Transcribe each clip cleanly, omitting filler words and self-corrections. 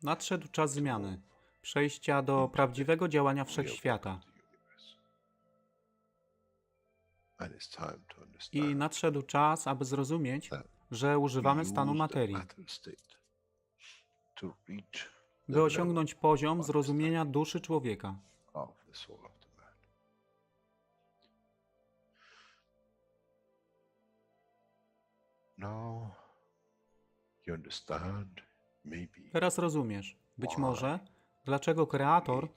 Nadszedł czas zmiany, przejścia do prawdziwego działania wszechświata. I nadszedł czas, aby zrozumieć, że używamy stanu materii, by osiągnąć poziom zrozumienia duszy człowieka. Teraz rozumiesz, być może, dlaczego Kreator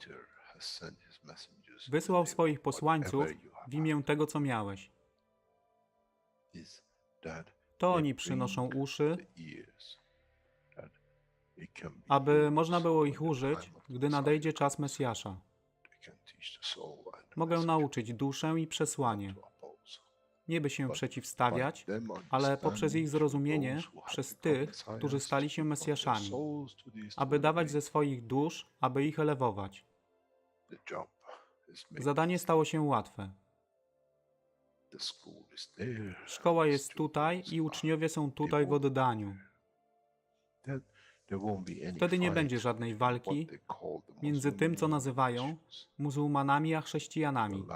wysłał swoich posłańców w imię tego, co miałeś. To oni przynoszą uszy, aby można było ich użyć, gdy nadejdzie czas Mesjasza. Mogę nauczyć duszę i przesłanie, nie by się przeciwstawiać, ale poprzez ich zrozumienie przez tych, którzy stali się Mesjaszami, aby dawać ze swoich dusz, aby ich elewować. Zadanie stało się łatwe. Szkoła jest tutaj i uczniowie są tutaj w oddaniu. Wtedy nie będzie żadnej walki między tym, co nazywają muzułmanami, a chrześcijanami.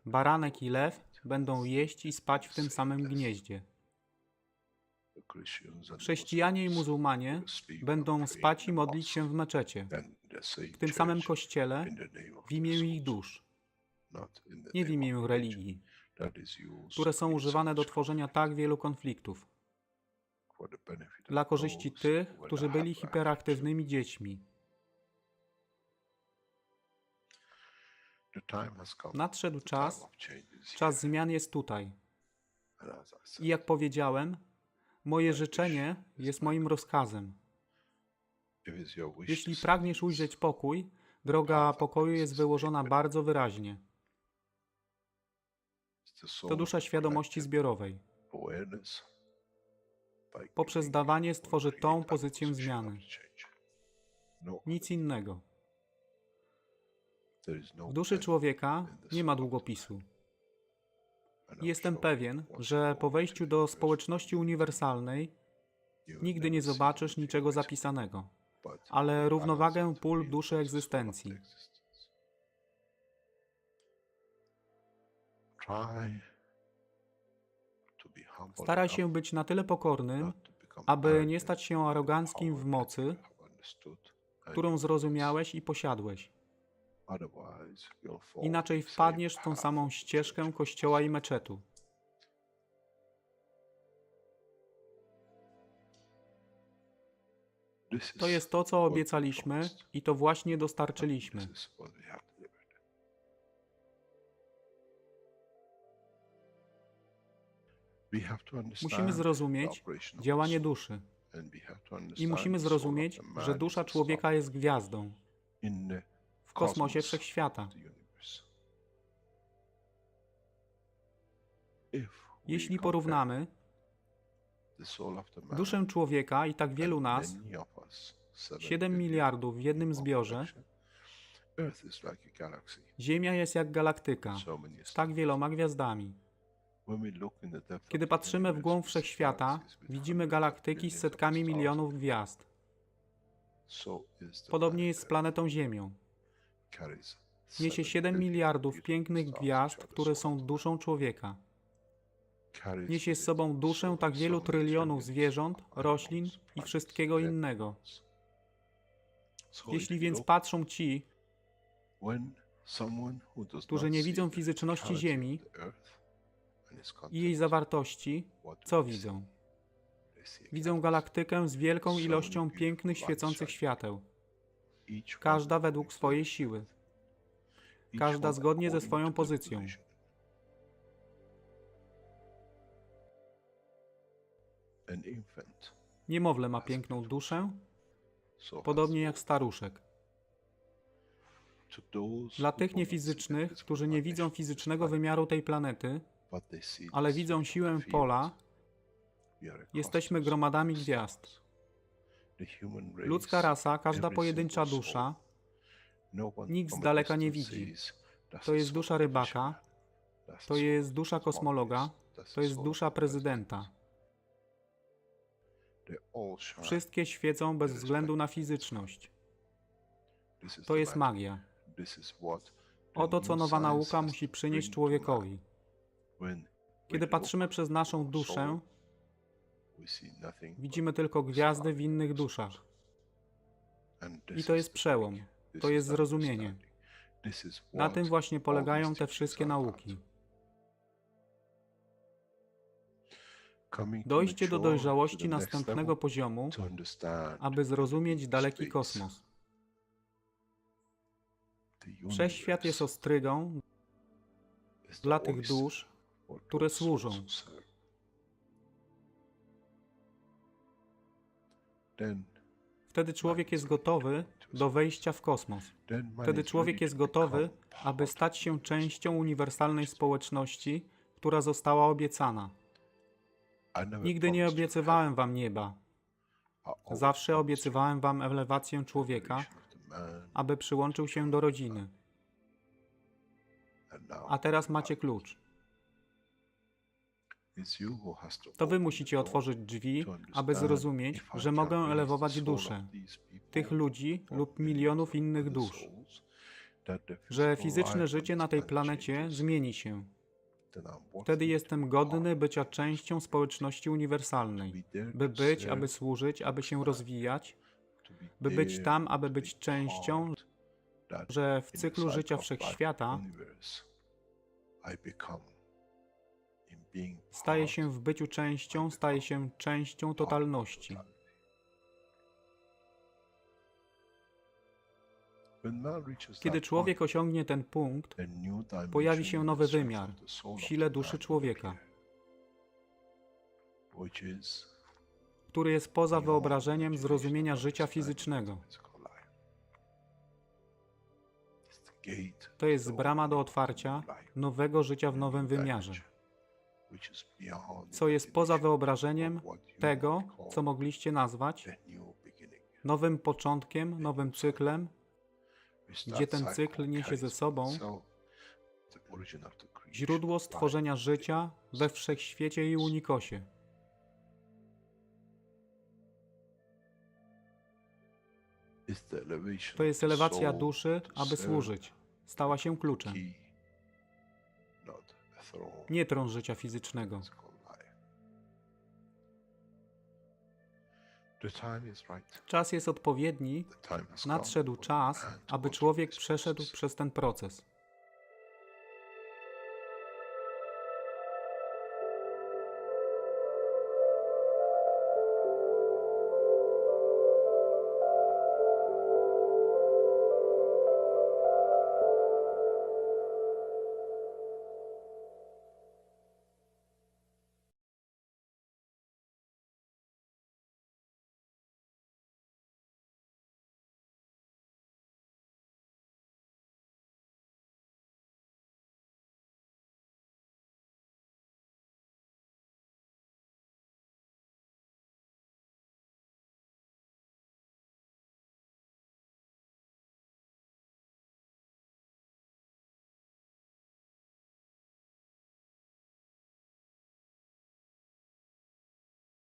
Baranek i lew będą jeść i spać w tym samym gnieździe. Chrześcijanie i muzułmanie będą spać i modlić się w meczecie, w tym samym kościele, w imię ich dusz, nie w imię religii, które są używane do tworzenia tak wielu konfliktów, dla korzyści tych, którzy byli hiperaktywnymi dziećmi. Nadszedł czas zmian jest tutaj. I jak powiedziałem, moje życzenie jest moim rozkazem. Jeśli pragniesz ujrzeć pokój, droga pokoju jest wyłożona bardzo wyraźnie. To dusza świadomości zbiorowej. Poprzez dawanie stworzy tą pozycję zmiany. Nic innego. W duszy człowieka nie ma długopisu. Jestem pewien, że po wejściu do społeczności uniwersalnej nigdy nie zobaczysz niczego zapisanego, ale równowagę pól duszy egzystencji. Staraj się być na tyle pokornym, aby nie stać się aroganckim w mocy, którą zrozumiałeś i posiadłeś. Inaczej wpadniesz w tą samą ścieżkę kościoła i meczetu. To jest to, co obiecaliśmy i to właśnie dostarczyliśmy. Musimy zrozumieć działanie duszy i musimy zrozumieć, że dusza człowieka jest gwiazdą w kosmosie wszechświata. Jeśli porównamy duszę człowieka i tak wielu nas, 7 miliardów w jednym zbiorze, Ziemia jest jak galaktyka z tak wieloma gwiazdami. Kiedy patrzymy w głąb wszechświata, widzimy galaktyki z setkami milionów gwiazd. Podobnie jest z planetą Ziemią. Niesie 7 miliardów pięknych gwiazd, które są duszą człowieka. Niesie z sobą duszę tak wielu trylionów zwierząt, roślin i wszystkiego innego. Jeśli więc patrzą ci, którzy nie widzą fizyczności Ziemi i jej zawartości, co widzą? Widzą galaktykę z wielką ilością pięknych, świecących świateł. Każda według swojej siły. Każda zgodnie ze swoją pozycją. Niemowlę ma piękną duszę, podobnie jak staruszek. Dla tych niefizycznych, którzy nie widzą fizycznego wymiaru tej planety, ale widzą siłę pola, jesteśmy gromadami gwiazd. Ludzka rasa, każda pojedyncza dusza, nikt z daleka nie widzi. To jest dusza rybaka, to jest dusza kosmologa, to jest dusza prezydenta. Wszystkie świecą bez względu na fizyczność. To jest magia. Oto co nowa nauka musi przynieść człowiekowi. Kiedy patrzymy przez naszą duszę, widzimy tylko gwiazdy w innych duszach. I to jest przełom. To jest zrozumienie. Na tym właśnie polegają te wszystkie nauki. Dojście do dojrzałości następnego poziomu, aby zrozumieć daleki kosmos. Wszechświat jest ostrygą dla tych dusz, które służą. Wtedy człowiek jest gotowy do wejścia w kosmos. Wtedy człowiek jest gotowy, aby stać się częścią uniwersalnej społeczności, która została obiecana. Nigdy nie obiecywałem wam nieba. Zawsze obiecywałem wam elewację człowieka, aby przyłączył się do rodziny. A teraz macie klucz. To wy musicie otworzyć drzwi, aby zrozumieć, że mogę elewować duszę tych ludzi lub milionów innych dusz, że fizyczne życie na tej planecie zmieni się. Wtedy jestem godny bycia częścią społeczności uniwersalnej, by być, aby służyć, aby się rozwijać, by być tam, aby być częścią, że w cyklu życia wszechświata staje się w byciu częścią, staje się częścią totalności. Kiedy człowiek osiągnie ten punkt, pojawi się nowy wymiar w sile duszy człowieka, który jest poza wyobrażeniem zrozumienia życia fizycznego. To jest brama do otwarcia nowego życia w nowym wymiarze, co jest poza wyobrażeniem tego, co mogliście nazwać nowym początkiem, nowym cyklem, gdzie ten cykl niesie ze sobą źródło stworzenia życia we wszechświecie i unikosie. To jest elewacja duszy, aby służyć. Stała się kluczem. Nie tron życia fizycznego. Czas jest odpowiedni, nadszedł czas, aby człowiek przeszedł przez ten proces.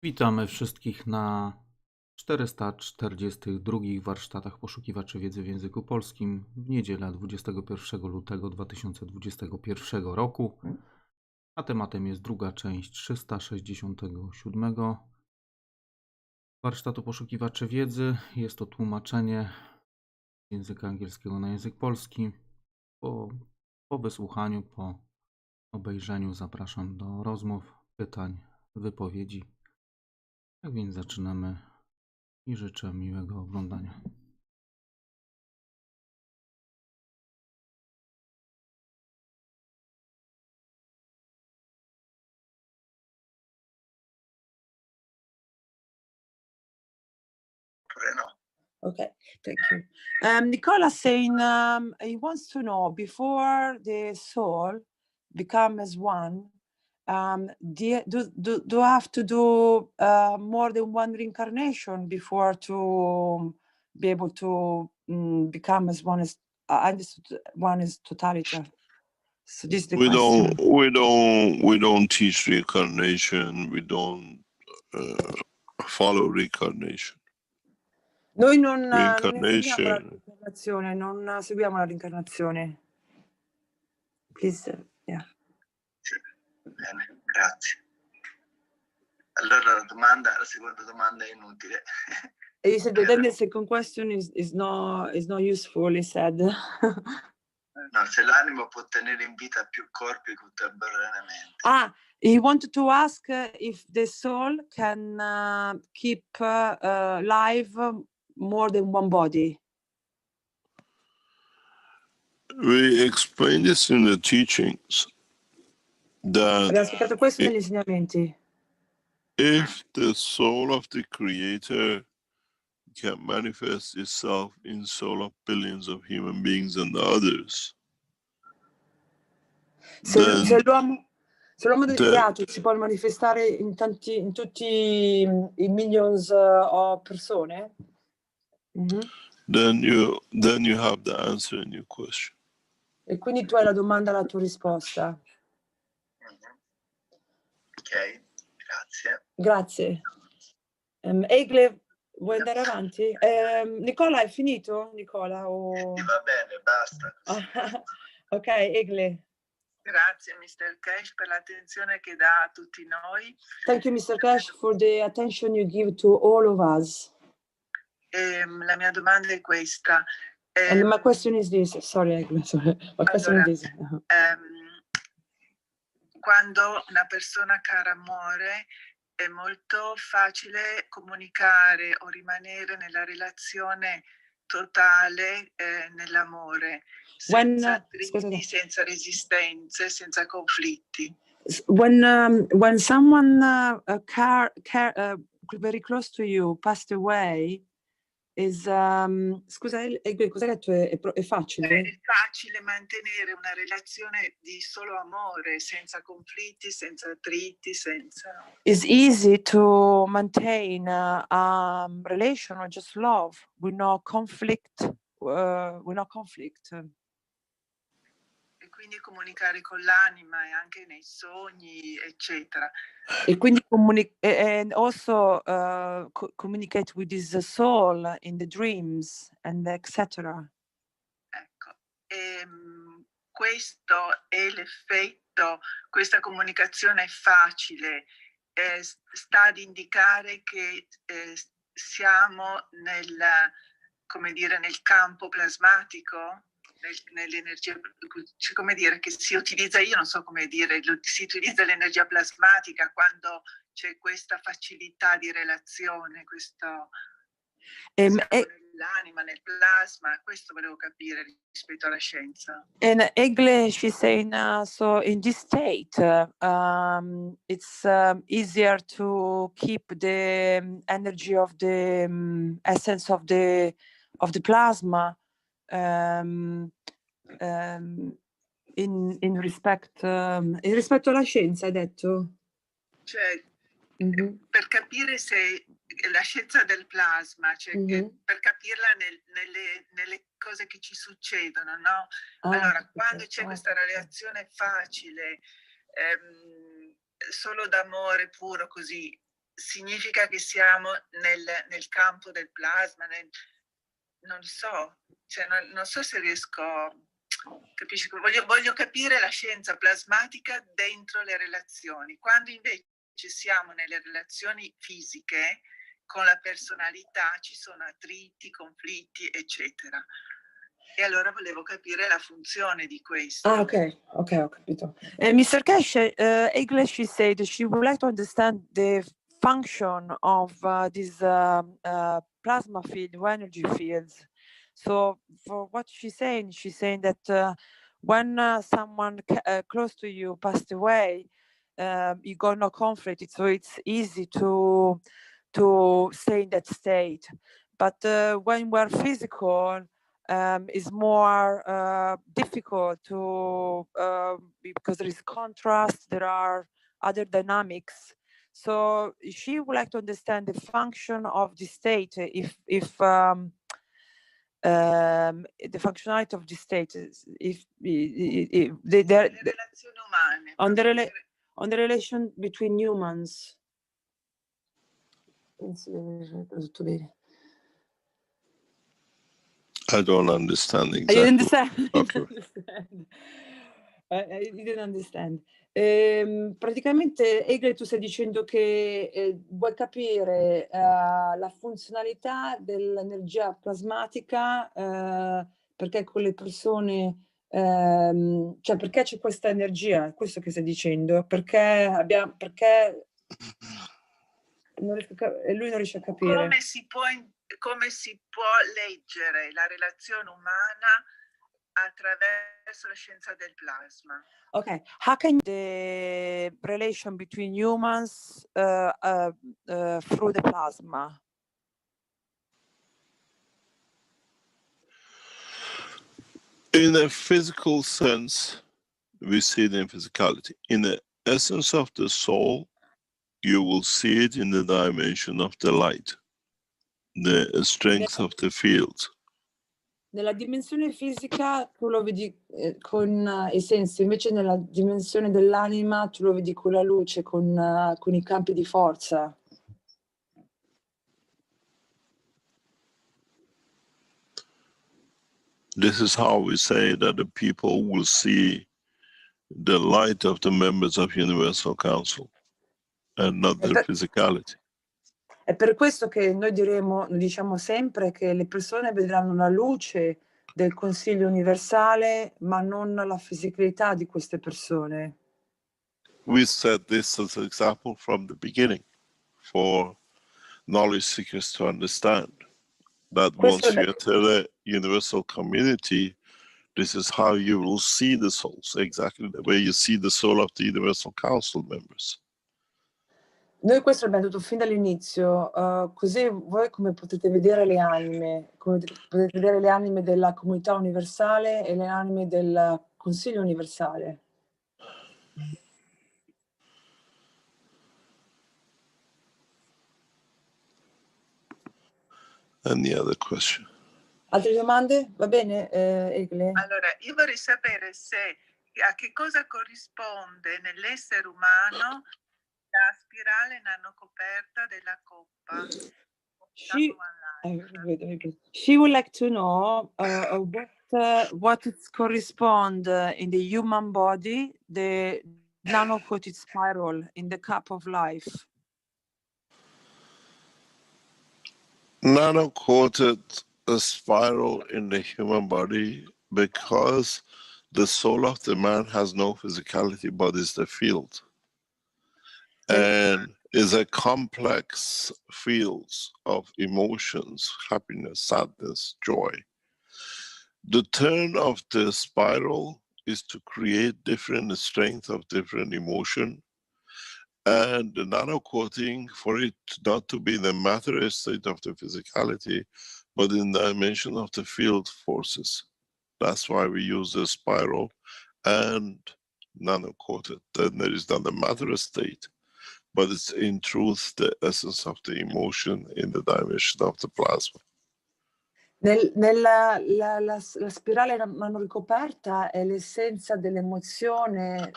Witamy wszystkich na 442 warsztatach poszukiwaczy wiedzy w języku polskim w niedzielę 21 lutego 2021 roku. A tematem jest druga część 367 warsztatu poszukiwaczy wiedzy. Jest to tłumaczenie z języka angielskiego na język polski. Po wysłuchaniu, po obejrzeniu zapraszam do rozmów, pytań, wypowiedzi. Tak więc zaczynamy i życzę miłego oglądania. Okay, thank you. Nicola saying he wants to know, before the soul becomes one, do I have to do more than one reincarnation before to be able to become as one as one is totality? So this is the question. We don't teach reincarnation. We don't follow reincarnation. Noi non insegniamo la Reincarnation. reincarnazione, non seguiamo la reincarnazione. Please, yeah. Bene, grazie. Allora la seconda domanda è inutile. And he said, then the second question is not useful, he said. No, se l'anima può tenere in vita più corpi contemporaneamente. He wanted to ask if the soul can keep live more than one body. We explain this in the teachings Abbiamo that spiegato questo negli insegnamenti. if the soul of the Creator can manifest itself in soul of billions of human beings and others, Se then l'uomo del creato si può manifestare in tutti i millions of persone, then you have the answer in your question. e quindi tu hai la domanda alla tua risposta. Ok, grazie. Grazie. Egle, vuoi andare avanti? Nicola, hai finito? Nicola? Sì, va bene, basta. Ok, Egle. Grazie Mr. Keshe per l'attenzione che dà a tutti noi. Thank you, Mr. Keshe, for the attention you give to all of us. La mia domanda è questa. And my question is this. Sorry, Egle. Sorry. My question is this. Quando una persona cara muore, è molto facile comunicare o rimanere nella relazione totale nell'amore, senza attriti, senza resistenze, senza conflitti. When someone very close to you passed away, scusa, cosa hai detto? È facile? È facile mantenere una relazione di solo amore, senza conflitti, senza attriti, senza... It's easy to maintain a relation or just love with no conflict. E quindi comunicare con l'anima e anche nei sogni, eccetera. E quindi and also communicate with his soul in the dreams and etc. Ecco, questo è l'effetto, questa comunicazione è facile, sta ad indicare che siamo come dire, nel campo plasmatico, nell'energia, come dire, che si utilizza, io non so come dire, si utilizza l'energia plasmatica quando c'è questa facilità di relazione, questo nell'anima, nel plasma, questo volevo capire rispetto alla scienza. And Egle, she's saying, so in this state, it's easier to keep the energy of the essence of the plasma in rispetto alla scienza, hai detto? Cioè, per capire se la scienza del plasma, cioè per capirla nelle cose che ci succedono, no? Allora, quando c'è questa relazione facile, solo d'amore puro così, significa che siamo nel campo del plasma, non so, cioè non so se riesco, capisci? Voglio capire la scienza plasmatica dentro le relazioni, quando invece siamo nelle relazioni fisiche con la personalità, ci sono attriti, conflitti, eccetera. E allora volevo capire la funzione di questo. Ok, ho capito. Mr. Keshe, Egle, she said she would like to understand the function of this plasma field, energy fields. So for what she's saying that when someone close to you passed away, you got no conflict, so it's easy to stay in that state. But when we're physical, it's more difficult to because there is contrast, there are other dynamics. So she would like to understand the function of the state, if the functionality of the state, if the relazioni umane, on the relation between humans. pensi tutto bene. I don't understand You exactly. understand? Okay. You don't understand. Praticamente, Egle, tu stai dicendo che vuoi capire la funzionalità dell'energia plasmatica, perché con le persone, cioè perché c'è questa energia, è questo che stai dicendo? Perché non riesco lui non riesce a capire. Come si può leggere la relazione umana attraverso la scienza del plasma? Okay, how can the relation between humans through the plasma? In a physical sense, we see it in physicality. In the essence of the soul, you will see it in the dimension of the light, the strength of the field. Nella dimensione fisica tu lo vedi con i sensi, invece nella dimensione dell'anima tu lo vedi con la luce, con i campi di forza. This is how we say that the people will see the light of the members of Universal Council and not their physicality. È per questo che noi diciamo sempre che le persone vedranno la luce del Consiglio universale, ma non la fisicalità di queste persone. We set this as an example from the beginning for knowledge seekers to understand that once you enter the universal community, this is how you will see the souls, exactly the way you see the soul of the Universal Council members. Noi questo l'abbiamo detto fin dall'inizio, così voi come potete vedere le anime, potete vedere le anime della comunità universale e le anime del Consiglio universale. Any other question? Altre domande? Va bene, Egle? Allora, io vorrei sapere a che cosa corrisponde nell'essere umano la spirale nanocoperta della coppa. She would like to know what it corresponds in the human body, the nano-coated spiral in the cup of life. Nano-coated spiral in the human body because the soul of the man has no physicality but is the field. And is a complex field of emotions, happiness, sadness, joy. The turn of the spiral is to create different strength of different emotion, and the nano-coating for it not to be the matter state of the physicality, but in the dimension of the field forces. That's why we use the spiral and nano-coated. Then there is not the matter state, but it's in truth the essence of the emotion in the dimension of the plasma. La spirale nanoricoperta è l'essenza dell'emozione,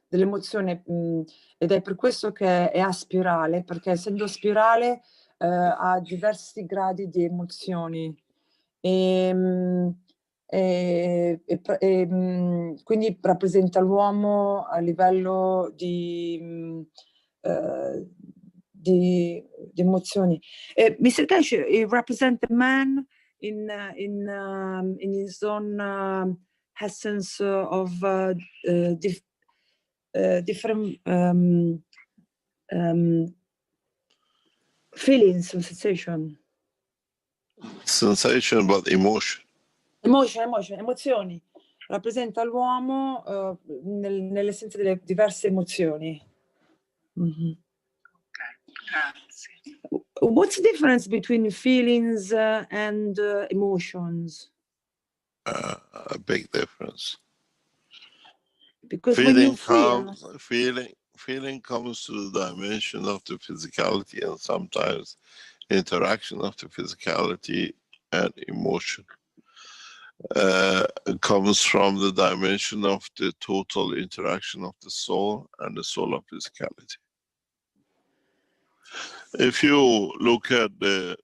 dell'emozione, ed è per questo che è a spirale, perché essendo spirale ha diversi gradi di emozioni. Quindi rappresenta l'uomo a livello di emozioni. Mr. Keshe, he represents the man in his own essence of different feelings and sensation. Sensation, but emotion. Emozioni. Rappresenta l'uomo nell'essenza delle diverse emozioni. Mm-hmm. Grazie. What's the difference between feelings and emotions? A big difference. Because when you feel... Feeling comes to the dimension of the physicality, and sometimes interaction of the physicality and emotion comes from the dimension of the total interaction of the soul and the soul of physicality. If you look at the,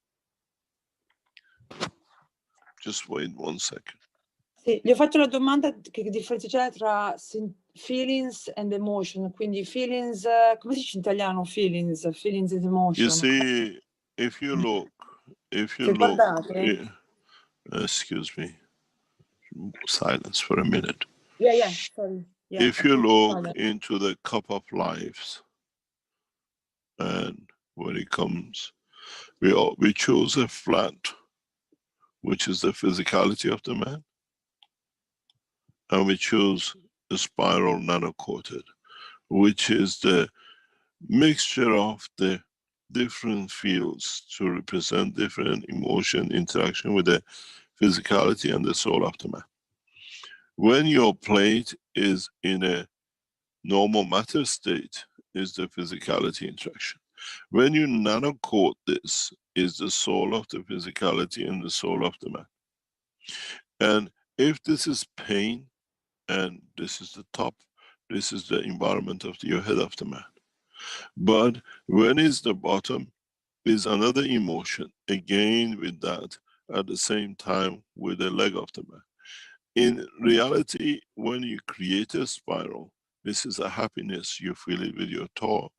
just wait 1 second. Sì, gli ho fatto la domanda che differenza c'è tra feelings and emotion, quindi feelings, come si dice in italiano feelings and emotion? You see, if you look, Se guardate, excuse me, silence for a minute. yeah, sorry. Yeah, If you look silent. into the cup of lives, and when it comes, we choose a flat, which is the physicality of the man, and we choose a spiral nano-coated, which is the mixture of the different fields to represent different emotion interaction with the physicality and the soul of the man. When your plate is in a normal matter state, is the physicality interaction. When you nano-coat this, is the soul of the physicality and the soul of the man. And if this is pain, and this is the top, this is the environment of your head of the man. But when it's the bottom, is another emotion, again with that, at the same time with the leg of the man. In reality, when you create a spiral, this is a happiness, you feel it with your toe,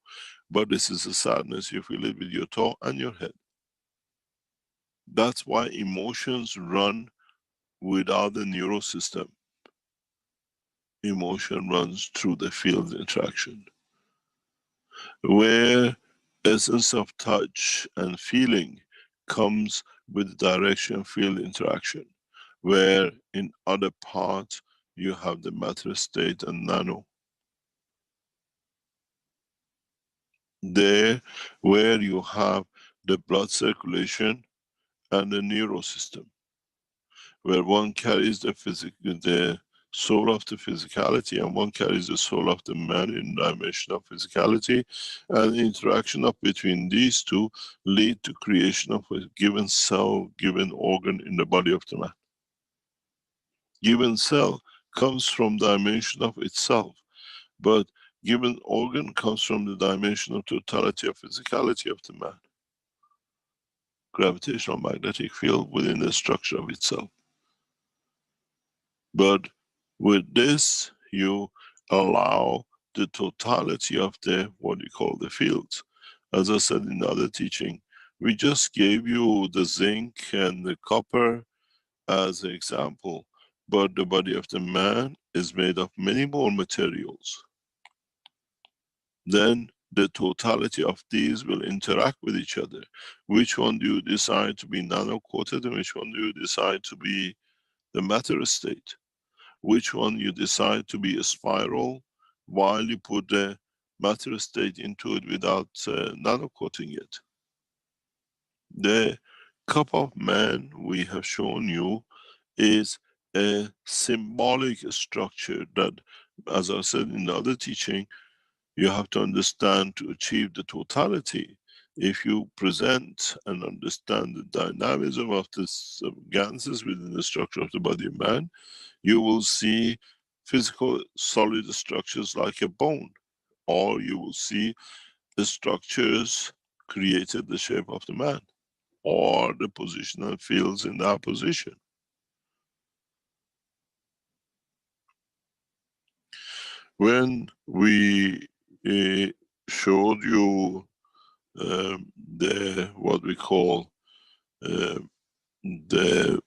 but this is a sadness, you feel it with your toe and your head. That's why emotions run without the neural system. Emotion runs through the field interaction, where essence of touch and feeling comes with direction field interaction, where in other parts you have the matter state and nano. There where you have the blood circulation and the neural system, where one carries the soul of the physicality and one carries the soul of the man in dimension of physicality, and the interaction of between these two lead to creation of a given cell, given organ in the body of the man. Given cell comes from dimension of itself, but given organ comes from the dimension of totality of physicality of the man. Gravitational magnetic field within the structure of itself. But with this, you allow the totality of the, what you call the fields. As I said in the other teaching, we just gave you the zinc and the copper as an example, but the body of the man is made of many more materials. Then the totality of these will interact with each other. Which one do you decide to be nano-coated and which one do you decide to be the matter state? Which one you decide to be a spiral while you put the matter state into it without nano-coating it? The cup of man we have shown you is a symbolic structure that, as I said in the other teaching, you have to understand to achieve the totality. If you present and understand the dynamism of this ganses within the structure of the body of man, you will see physical solid structures like a bone, or you will see the structures created the shape of the man, or the positional fields in that position. When we showed you the, what we call the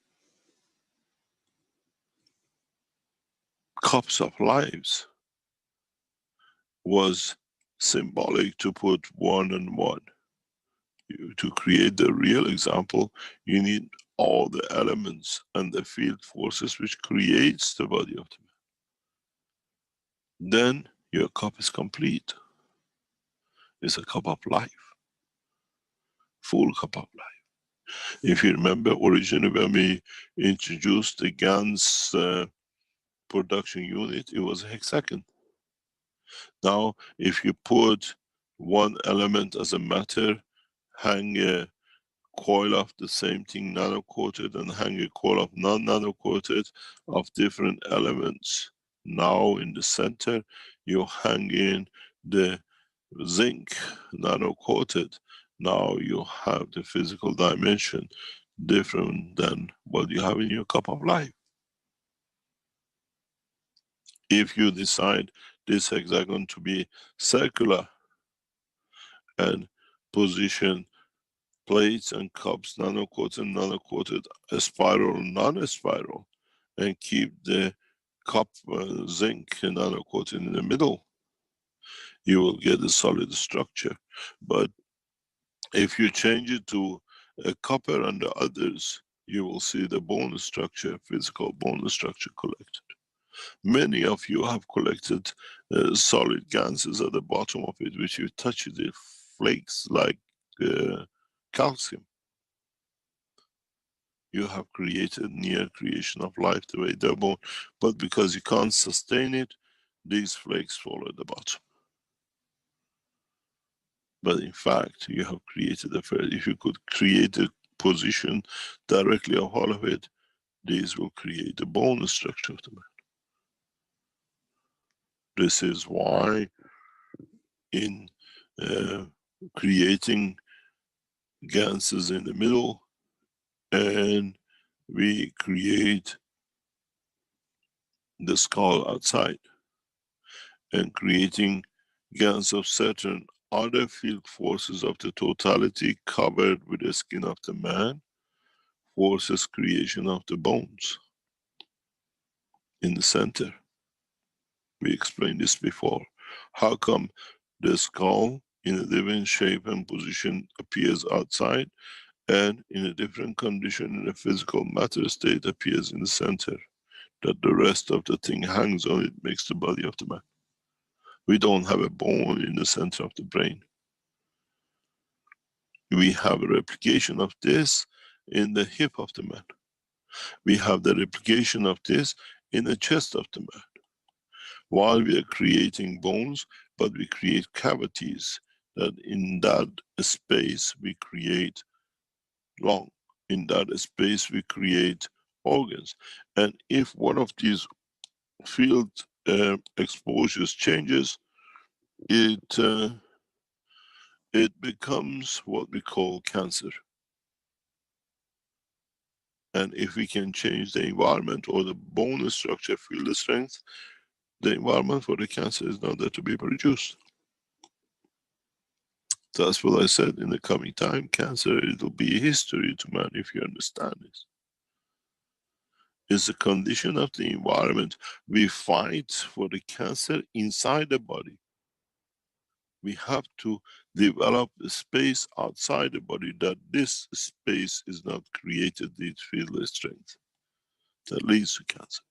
cups of lives, was symbolic to put one and one. To create the real example, you need all the elements and the field forces which creates the body of the man. Then your cup is complete. It's a cup of life. Full cup of life. If you remember, originally when we introduced the GAN's production unit, it was a hexagon. Now, if you put one element as a matter, hang a coil of the same thing nano-coated and hang a coil of non-nano-coated of different elements. Now in the center, you hang in the zinc nano-coated. Now you have the physical dimension different than what you have in your cup of life. If you decide this hexagon to be circular and position plates and cups, nano-coated, nano-coated, a spiral, non-spiral, and keep the cup zinc nano-coated in the middle, you will get a solid structure. But if you change it to a copper and the others, you will see the bone structure, physical bone structure collected. Many of you have collected solid ganses at the bottom of it, which you touch it, it flakes like calcium. You have created near creation of life the way they're born, but because you can't sustain it, these flakes fall at the bottom. But in fact, you have created a fair. If you could create a position directly of all of it, these will create the bone structure of the man. This is why in creating ganses in the middle, and we create the skull outside, and creating gans of certain other field forces of the totality covered with the skin of the man, forces creation of the bones in the center. We explained this before. How come the skull in a different shape and position appears outside, and in a different condition in a physical matter state appears in the center? That the rest of the thing hangs on it, makes the body of the man. We don't have a bone in the center of the brain. We have a replication of this in the hip of the man. We have the replication of this in the chest of the man. While we are creating bones, but we create cavities, that in that space we create lung. In that space we create organs. And if one of these field exposures changes, it becomes what we call cancer. And if we can change the environment or the bone structure, field strength, the environment for the cancer is not there to be produced. That's what I said. In the coming time, cancer, it will be history to man if you understand this. It's a condition of the environment. We fight for the cancer inside the body. We have to develop a space outside the body that this space is not created with field strength. That leads to cancer.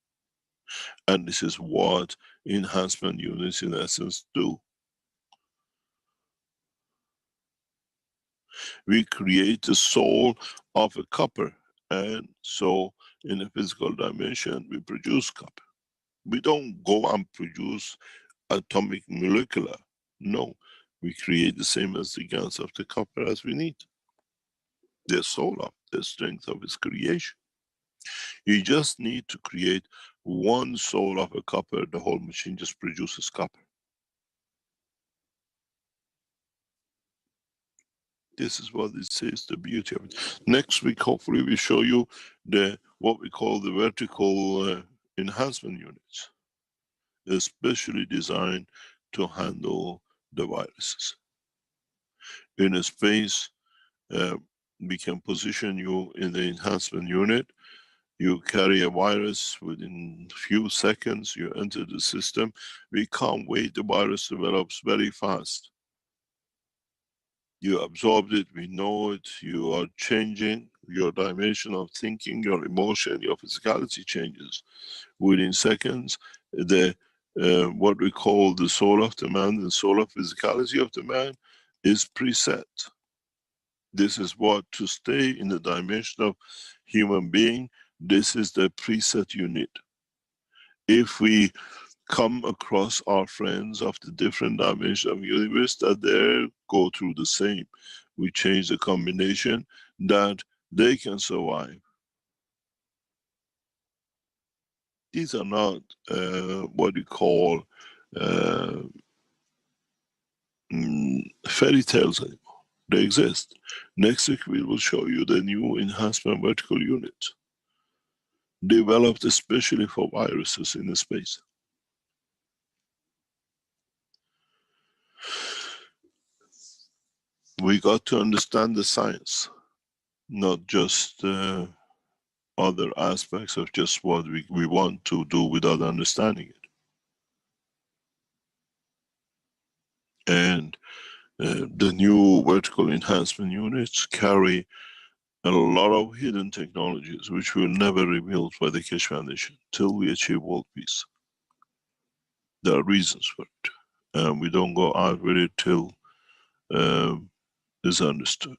And this is what enhancement units in essence do. We create the soul of a copper, and so in a physical dimension we produce copper. We don't go and produce atomic molecular. No, we create the same as the gans of the copper as we need. The soul of the strength of its creation. You just need to create one soul of a copper, the whole machine just produces copper. This is what it says, the beauty of it. Next week, hopefully, we show you what we call the vertical enhancement units, especially designed to handle the viruses. In a space, we can position you in the enhancement unit. You carry a virus, within a few seconds you enter the system. We can't wait, the virus develops very fast. You absorbed it, we know it, you are changing, your dimension of thinking, your emotion, your physicality changes. Within seconds, what we call the soul of the man, the soul of physicality of the man is preset. This is what, to stay in the dimension of human being, this is the preset unit. If we come across our friends of the different dimensions of universe that they go through the same, we change the combination that they can survive. These are not what you call fairy tales anymore. They exist. Next week we will show you the new enhancement vertical unit, developed especially for viruses in space. We got to understand the science, not just other aspects of just what we want to do without understanding it. And the new vertical enhancement units carry a lot of hidden technologies which will never revealed by the Keshe Foundation till we achieve world peace. There are reasons for it, and we don't go out with it till it's understood.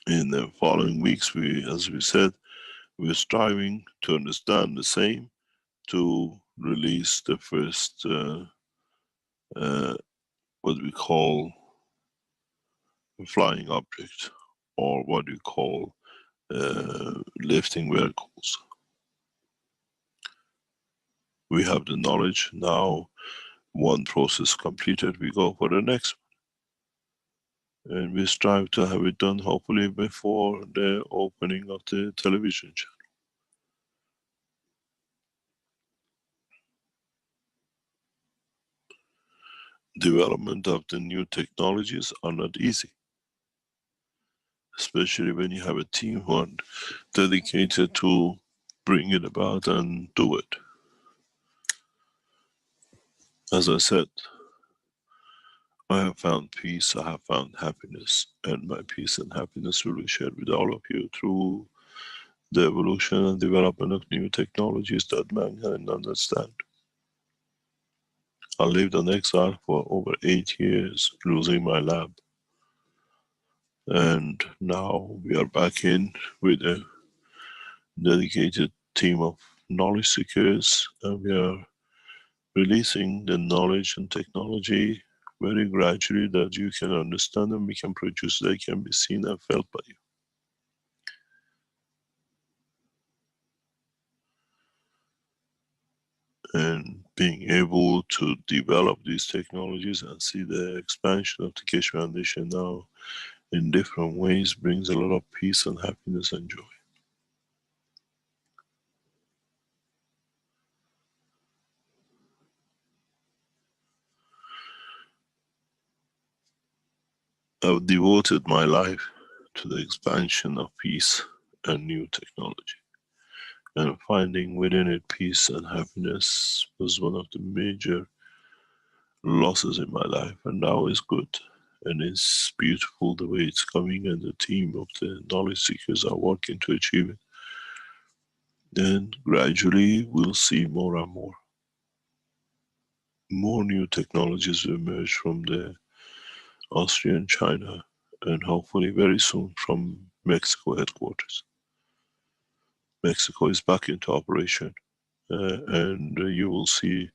In the following weeks, as we said, we're striving to understand the same, to release the first what we call flying object, or what we call lifting vehicles. We have the knowledge now. One process completed, we go for the next one, and we strive to have it done hopefully before the opening of the television channel. Development of the new technologies are not easy, especially when you have a team who are dedicated to bring it about and do it. As I said, I have found peace, I have found happiness, and my peace and happiness will be shared with all of you through the evolution and development of new technologies that man can understand. I lived in exile for over 8 years, losing my lab. And now we are back in with a dedicated team of knowledge seekers, and we are releasing the knowledge and technology very gradually that you can understand and we can produce, they can be seen and felt by you. And being able to develop these technologies and see the expansion of the Keshe Foundation now in different ways brings a lot of peace and happiness and joy. I've devoted my life to the expansion of peace and new technology. And finding within it peace and happiness was one of the major losses in my life, and now it's good. And it's beautiful the way it's coming, and the team of the knowledge seekers are working to achieve it. Then gradually we'll see more and more. More new technologies will emerge from the Austrian China, and hopefully very soon from Mexico headquarters. Mexico is back into operation, and you will see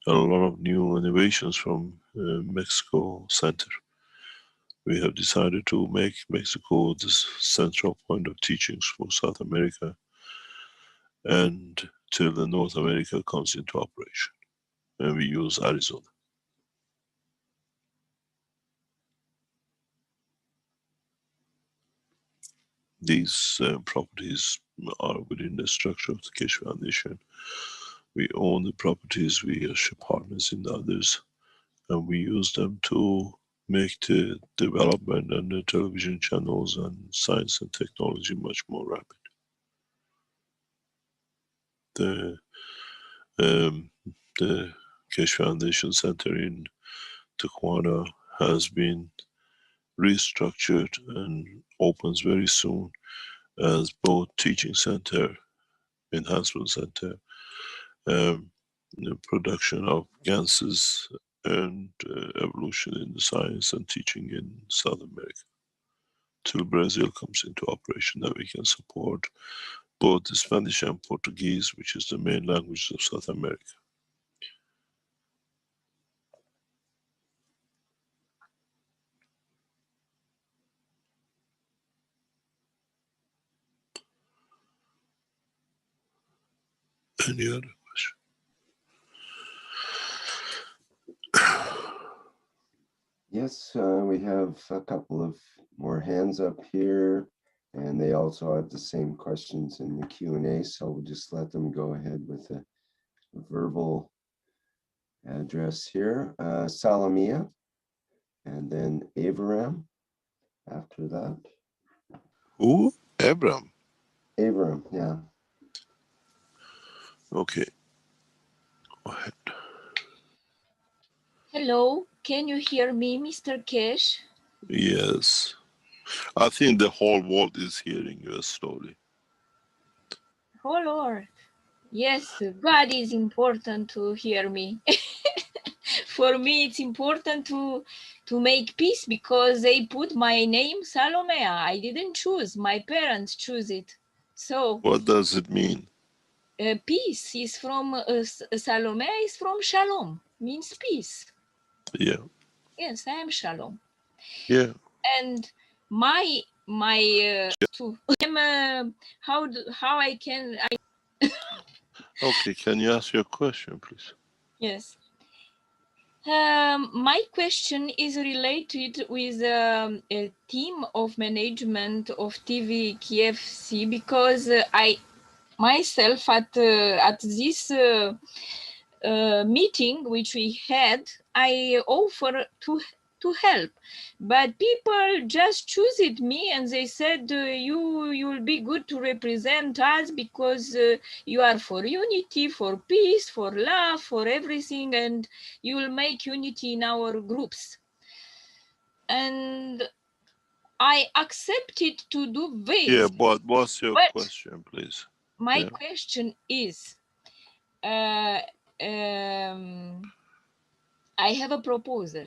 a lot of new innovations from Mexico Center. We have decided to make Mexico the central point of teachings for South America, and till the North America comes into operation, and we use Arizona. These properties are within the structure of the Keshe Foundation. We own the properties, we are partners in others, and we use them to make the development and the television channels and science and technology much more rapid. The Keshe Foundation Center in Tijuana has been restructured and opens very soon as both teaching center, enhancement center, the production of ganses, and evolution in the science and teaching in South America, till Brazil comes into operation, that we can support both the Spanish and Portuguese, which is the main languages of South America. Any other question? Yes, we have a couple of more hands up here, and they also have the same questions in the Q&A, so we'll just let them go ahead with a verbal address here. Salamia, and then Avram after that. Who? Abram. Avram, yeah. Okay. Go ahead. Hello, can you hear me, Mr. Keshe? Yes. I think the whole world is hearing you slowly. Oh Lord, yes, God is important to hear me. For me, it's important to make peace because they put my name Salomea. I didn't choose; my parents choose it. So What does it mean? peace is from Salomea is from Shalom, means peace. Yeah. Yes, I am Shalom. Yeah. And my to how I can Okay, can you ask your question, please? yes. My question is related with a team of management of TV KFC because I myself at this meeting which we had, I offer to help, but people just choose it me and they said you'll be good to represent us because you are for unity, for peace, for love, for everything, and you will make unity in our groups. And I accepted to do this. Yeah, but what's your question, please? My question is, I have a proposal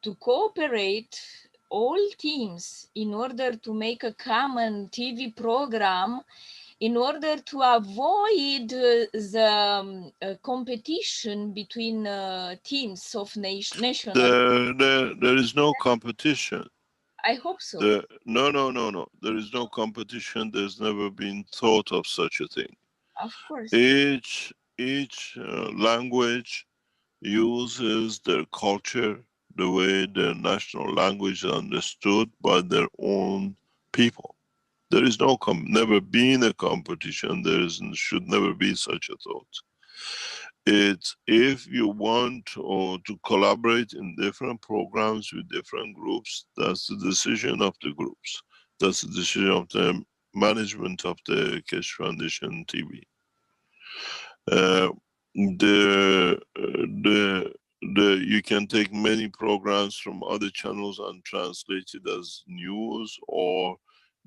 to cooperate all teams in order to make a common TV program in order to avoid the competition between teams of national. There is no competition. I hope so. No. There is no competition. There's never been thought of such a thing. Of course. Each language uses their culture the way their national language is understood by their own people. There is never been a competition. Should never be such a thought. It's if you want to collaborate in different programs with different groups, that's the decision of the groups. That's the decision of the management of the Keshe Foundation TV. You can take many programs from other channels and translate it as news, or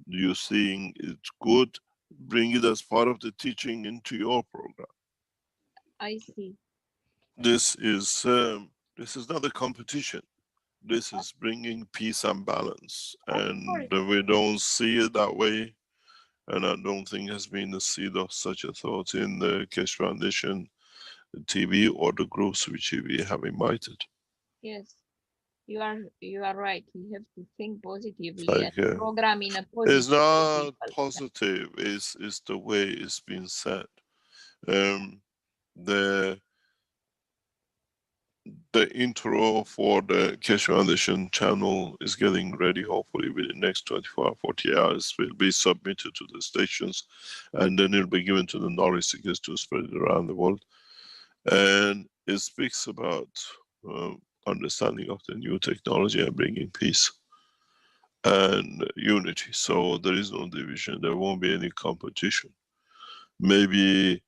you're seeing it's good, bring it as part of the teaching into your program. I see. This is not a competition. This is bringing peace and balance, and we don't see it that way. And I don't think there's been a seed of such a thought in the Keshe Foundation TV or the groups which we have invited. Yes, you are right. We have to think positively Like, and program in a positive. It's not positive. It's the way it's been said. The intro for the Keshe Foundation channel is getting ready. Hopefully within the next 24 or 40 hours will be submitted to the stations, and then it'll be given to the knowledge seekers to spread it around the world. And it speaks about understanding of the new technology and bringing peace and unity. So there is no division. There won't be any competition. Maybe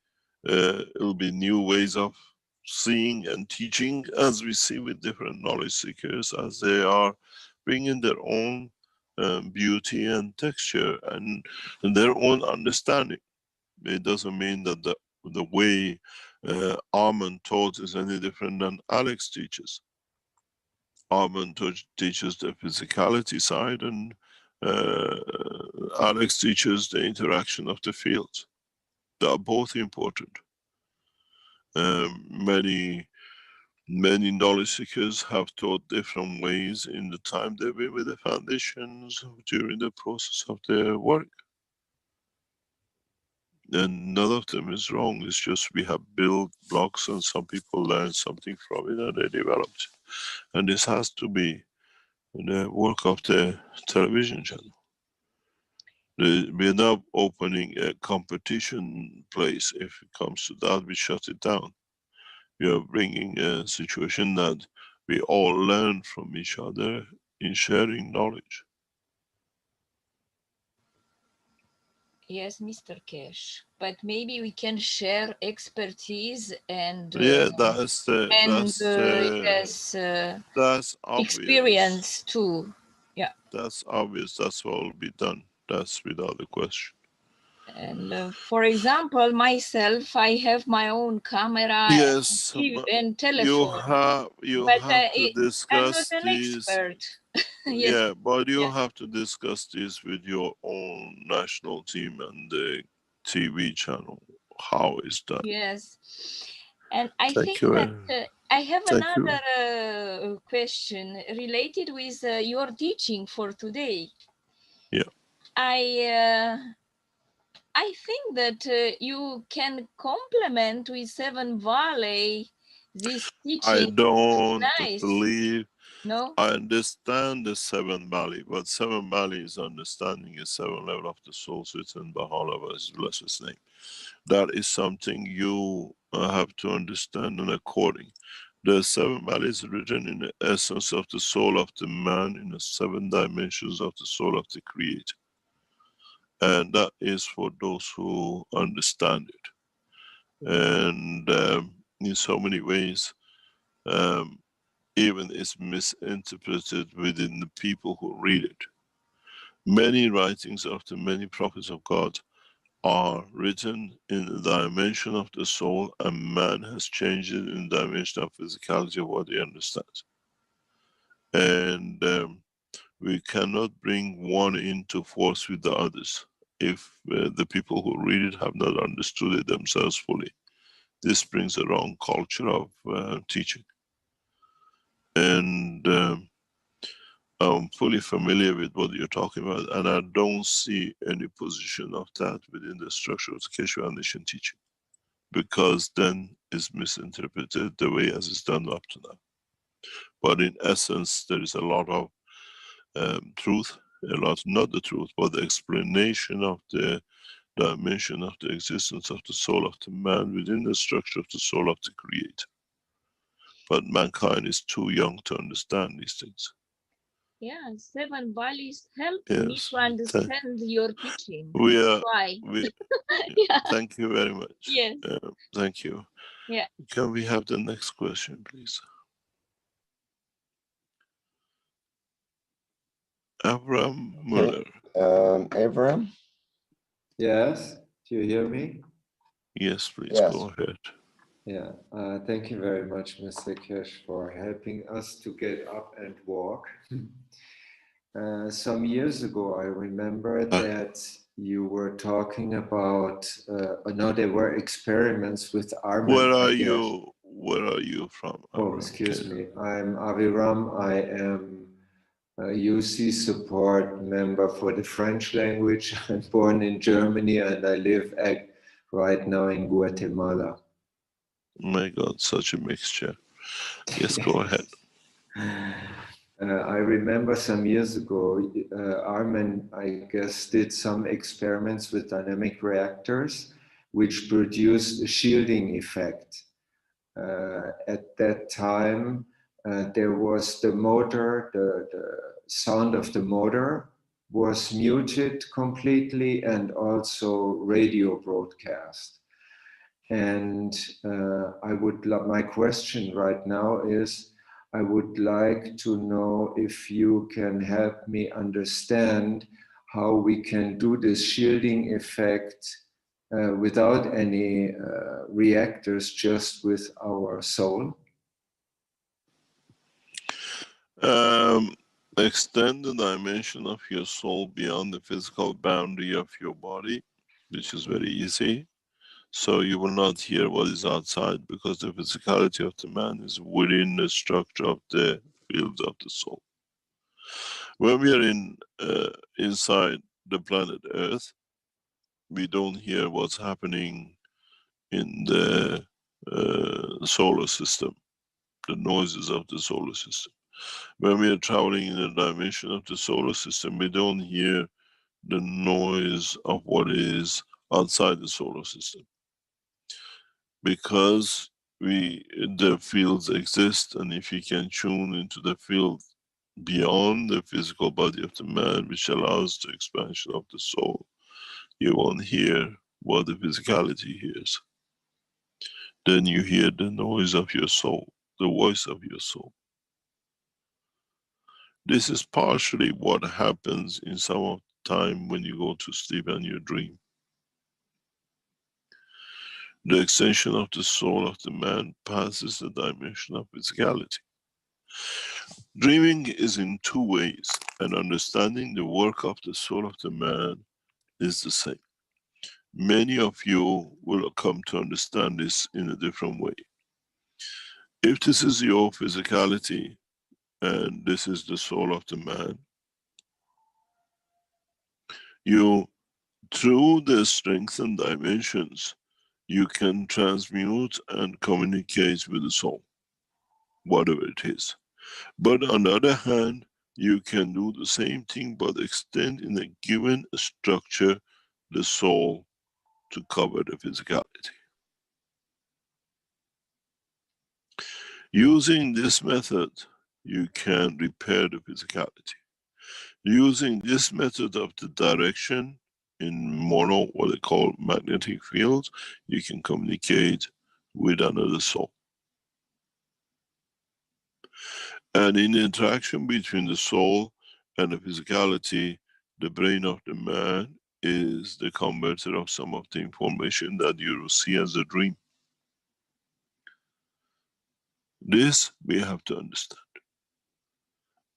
it'll be new ways of seeing and teaching, as we see with different knowledge seekers, as they are bringing their own beauty and texture and their own understanding. It doesn't mean that the way Armand taught is any different than Alex teaches. Armand teaches the physicality side, and Alex teaches the interaction of the fields. They are both important. Many knowledge seekers have taught different ways in the time they've been with the foundations during the process of their work. And none of them is wrong. It's just we have built blocks and some people learn something from it and they developed it. And this has to be the work of the television channel. We're not opening a competition place. If it comes to that, we shut it down. We are bringing a situation that we all learn from each other in sharing knowledge. Yes, Mr. Keshe, but maybe we can share expertise and Yeah, that's yes, that's obvious. experience too. Yeah. That's obvious. That's what will be done. That's without a question. And for example, myself, I have my own camera Yes, and telephone. you but have to I'm not discuss an this. expert. Yes. Yeah, but you Yeah. have to discuss this with your own national team and the TV channel. How is that? Yes. And I Thank think you. that I have Thank you. another question related with your teaching for today. Yeah. I think that you can complement with Seven Valley this teaching. I don't nice. believe. No. I understand the seven valley, but seven valley is understanding a seven level of the soul within Baha'u'llah's blessed name. That is something you have to understand and according. The seven values written in the essence of the soul of the man in the seven dimensions of the soul of the creator. And that is for those who understand it. And in so many ways, even it's misinterpreted within the people who read it. Many writings of the many prophets of God are written in the dimension of the soul, and man has changed it in the dimension of physicality of what he understands. And we cannot bring one into force with the others if the people who read it have not understood it themselves fully. This brings the wrong culture of teaching. And I'm fully familiar with what you're talking about, and I don't see any position of that within the structure of the Keshe Foundation teaching, because then it's misinterpreted the way as it's done up to now. But in essence, there is a lot of truth, a lot, not the truth, but the explanation of the dimension of the existence of the soul of the man within the structure of the soul of the creator. But mankind is too young to understand these things. Yeah, Seven Valleys help Yes. me to understand your teaching. We are. Why? Yeah. Thank you very much. Yes. Thank you. Yeah. Can we have the next question, please? Abraham Muller. Abraham? Yes, do you hear me? Yes, please, Yes. go ahead. Yeah, thank you very much, Mr. Keshe, for helping us to get up and walk. Some years ago, I remember that you were talking about, no, there were experiments with Armin. Where are you from? Oh, excuse me. I'm Aviram. I am a UC support member for the French language. I'm born in Germany and I live right now in Guatemala. My God, such a mixture. Yes, go ahead. I remember some years ago, Armin, I guess, did some experiments with dynamic reactors, which produced a shielding effect. At that time, there was the motor, the sound of the motor was muted completely, and also radio broadcast. And my question right now is, I would like to know if you can help me understand how we can do this shielding effect without any reactors, just with our soul. Extend the dimension of your soul beyond the physical boundary of your body, which is very easy. So you will not hear what is outside, because the physicality of the man is within the structure of the fields of the soul. When we are inside the planet Earth, we don't hear what's happening in the solar system, the noises of the solar system. When we are traveling in the dimension of the solar system, we don't hear the noise of what is outside the solar system. Because the fields exist, and if you can tune into the field beyond the physical body of the man, which allows the expansion of the soul, you won't hear what the physicality hears. Then you hear the noise of your soul, the voice of your soul. This is partially what happens in some of the time when you go to sleep and you dream. The extension of the soul of the man passes the dimension of physicality. Dreaming is in two ways, and understanding the work of the soul of the man is the same. Many of you will come to understand this in a different way. If this is your physicality and this is the soul of the man, you, through the strengths and dimensions, you can transmute and communicate with the soul, whatever it is. But on the other hand, you can do the same thing but extend in a given structure the soul to cover the physicality. Using this method, you can repair the physicality. Using this method of the direction in mono, what they call magnetic fields, you can communicate with another soul. And in the interaction between the soul and the physicality, the brain of the man is the converter of some of the information that you will see as a dream. This we have to understand.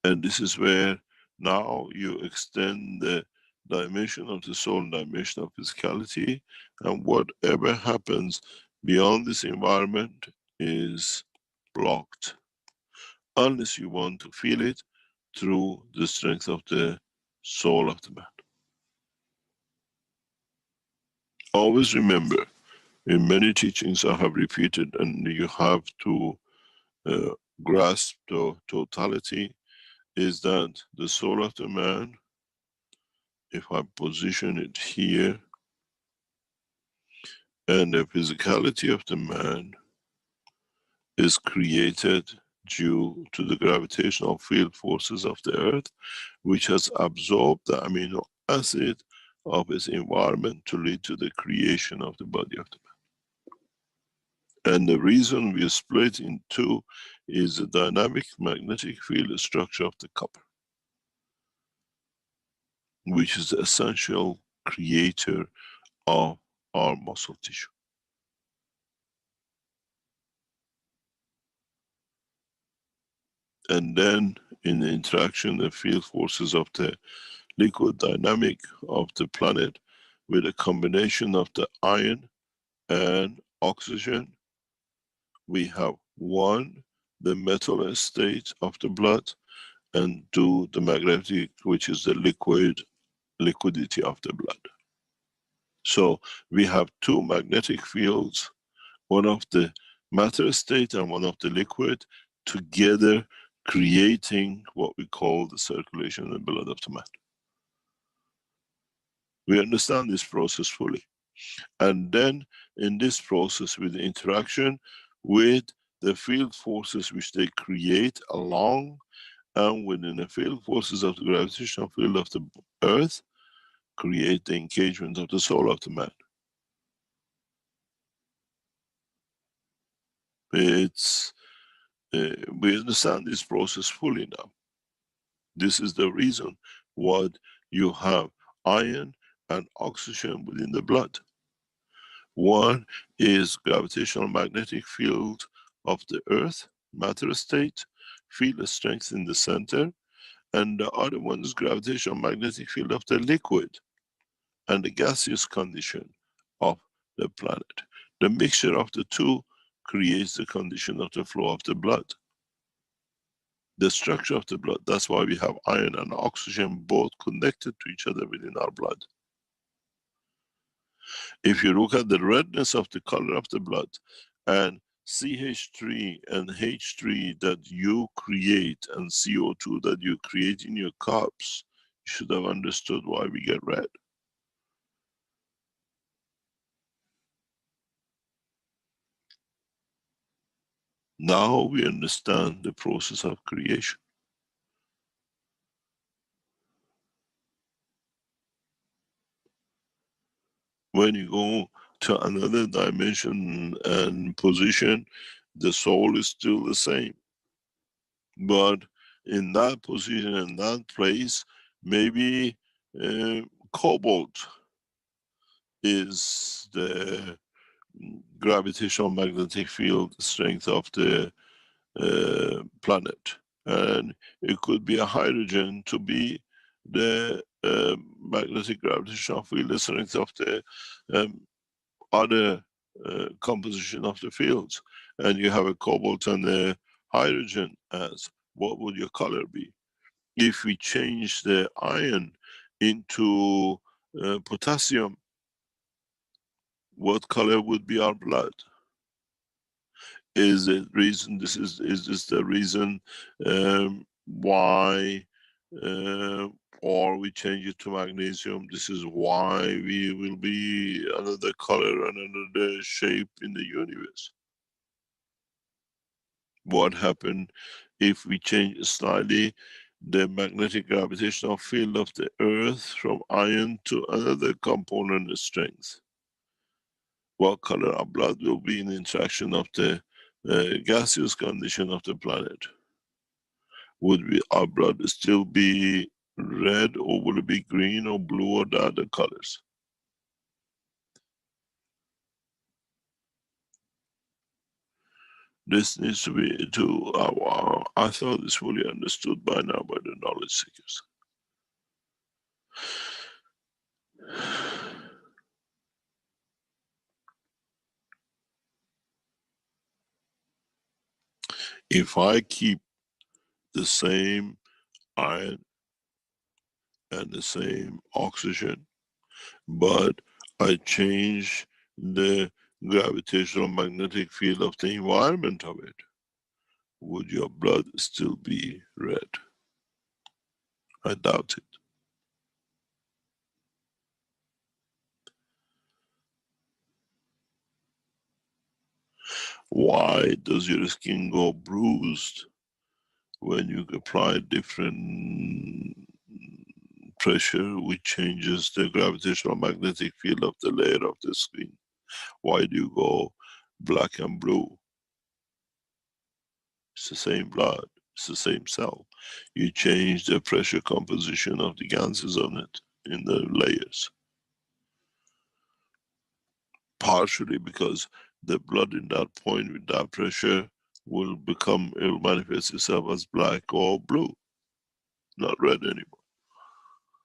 And this is where now you extend the dimension of the soul and dimension of physicality, and whatever happens beyond this environment is blocked, unless you want to feel it through the strength of the soul of the man. Always remember, in many teachings I have repeated, and you have to grasp the totality, is that the soul of the man, if I position it here, and the physicality of the man is created due to the gravitational field forces of the earth, which has absorbed the amino acid of its environment to lead to the creation of the body of the man. And the reason we split in two is the dynamic magnetic field structure of the copper, which is the essential creator of our muscle tissue. And then in the interaction, the field forces of the liquid dynamic of the planet with a combination of the iron and oxygen, we have one, the metal state of the blood, and two, the magnetic, which is the liquidity of the blood. So we have two magnetic fields, one of the matter state and one of the liquid, together creating what we call the circulation in the blood of the man. We understand this process fully. And then in this process, with the interaction with the field forces which they create along and within the field forces of the gravitational field of the earth, create the engagement of the soul of the man. We understand this process fully now. This is the reason why you have iron and oxygen within the blood. One is gravitational magnetic field of the earth, matter state, field strength in the center, and the other one is gravitational magnetic field of the liquid and the gaseous condition of the planet. The mixture of the two creates the condition of the flow of the blood. The structure of the blood, that's why we have iron and oxygen both connected to each other within our blood. If you look at the redness of the color of the blood and CH3 and H3 that you create and CO2 that you create in your cups, you should have understood why we get red. Now we understand the process of creation. When you go to another dimension and position, the soul is still the same. But in that position, in that place, maybe cobalt is the gravitational magnetic field strength of the planet. And it could be a hydrogen to be the magnetic gravitational field strength of the other composition of the fields. And you have a cobalt and a hydrogen as, what would your color be? If we change the iron into potassium, what color would be our blood? Is it reason, is this the reason why, or we change it to magnesium, this is why we will be another color and another shape in the universe? What happened if we change slightly the magnetic gravitational field of the earth from iron to another component strength? What color of blood will be in the interaction of the gaseous condition of the planet? Would our blood still be red, or will it be green or blue or the other colors? This needs to be I thought it's fully understood by now by the knowledge seekers. If I keep the same iron and the same oxygen, but I change the gravitational magnetic field of the environment of it, would your blood still be red? I doubt it. Why does your skin go bruised when you apply different pressure which changes the gravitational magnetic field of the layer of the skin? Why do you go black and blue? It's the same blood, it's the same cell. You change the pressure composition of the gases on it in the layers. Partially because the blood in that point with that pressure will manifest itself as black or blue, not red anymore.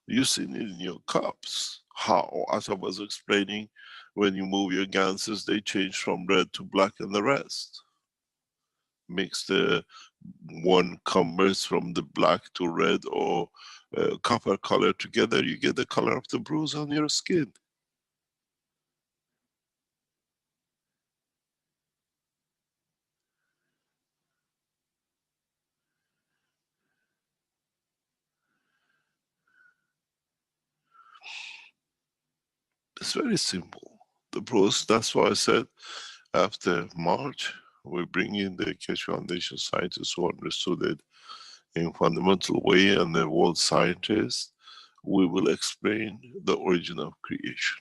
You've seen it in your cups, how, as I was explaining, when you move your gases, they change from red to black and the rest. Makes the one converts from the black to red or copper color together, you get the color of the bruise on your skin. It's very simple. The process, that's why I said after March, we bring in the Keshe Foundation scientists who understood it in fundamental way, and the world scientists. We will explain the origin of creation.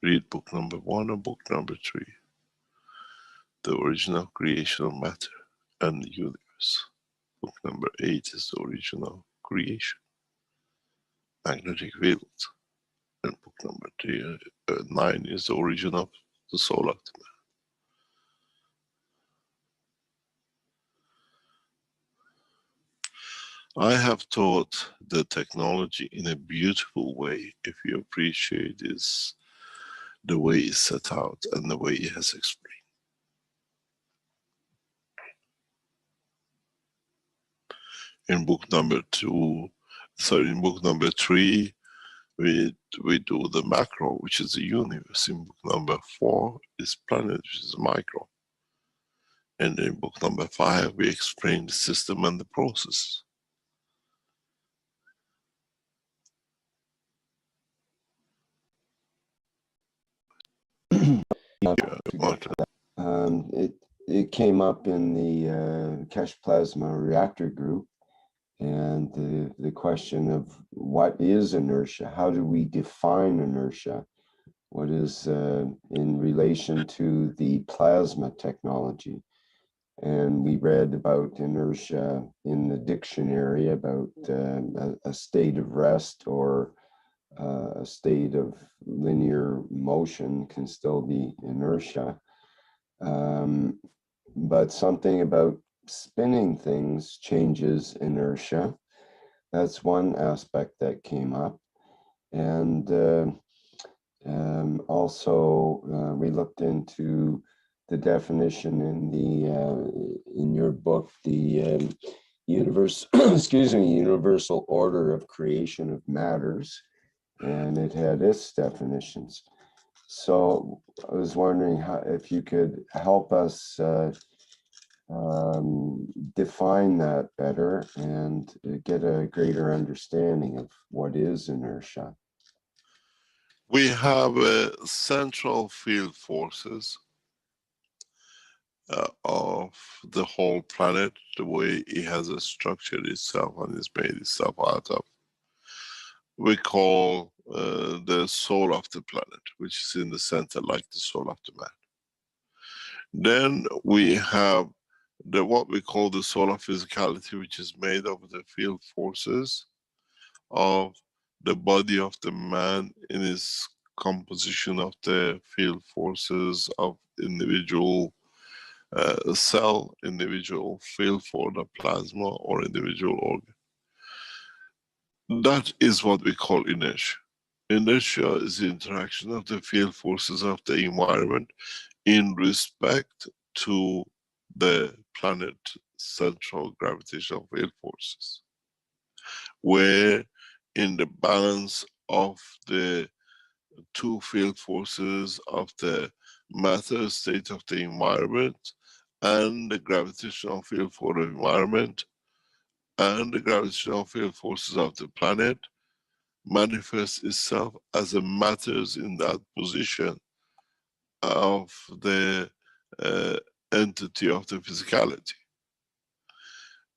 Read book number 1 and book number 3. The origin of creation of matter and the universe. Book number 8 is the origin of creation, magnetic fields. And book number 9 is the origin of the soul of the man. I have taught the technology in a beautiful way, if you appreciate this, the way it's set out and the way it has explained. In book number 2, So in book number 3, we do the macro, which is the universe. In book number 4 is planet, which is micro. And in book number 5, we explain the system and the process. It came up in the Keshe Plasma reactor group, and the question of what is inertia? How do we define inertia? What is in relation to the plasma technology? And we read about inertia in the dictionary, about a state of rest or a state of linear motion can still be inertia. But something about spinning things changes inertia. That's one aspect that came up. And also we looked into the definition in your book, the universal order of creation of matters, and it had its definitions. So I was wondering if you could help us define that better and get a greater understanding of what is inertia. We have central field forces of the whole planet, the way it has structured itself and is made itself out of. We call the soul of the planet, which is in the center, like the soul of the man. Then we have what we call the soul of physicality, which is made of the field forces of the body of the man in its composition of the field forces of individual cell, individual field for the plasma, or individual organ. That is what we call inertia. Inertia is the interaction of the field forces of the environment in respect to the planet central gravitational field forces, where in the balance of the two field forces of the matter state of the environment and the gravitational field for the environment and the gravitational field forces of the planet manifests itself as a matters in that position of the entity of the physicality.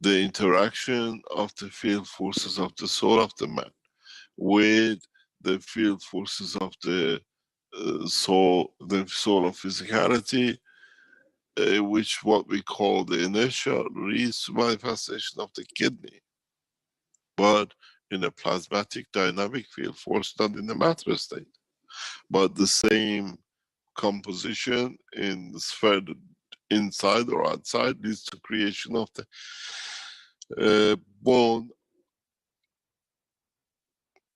The interaction of the field forces of the soul of the man with the field forces of the soul of physicality, which what we call the inertia, leads to manifestation of the kidney, but in a plasmatic dynamic field force, not in the matter state. But the same composition in the sphere inside or outside leads to creation of the bone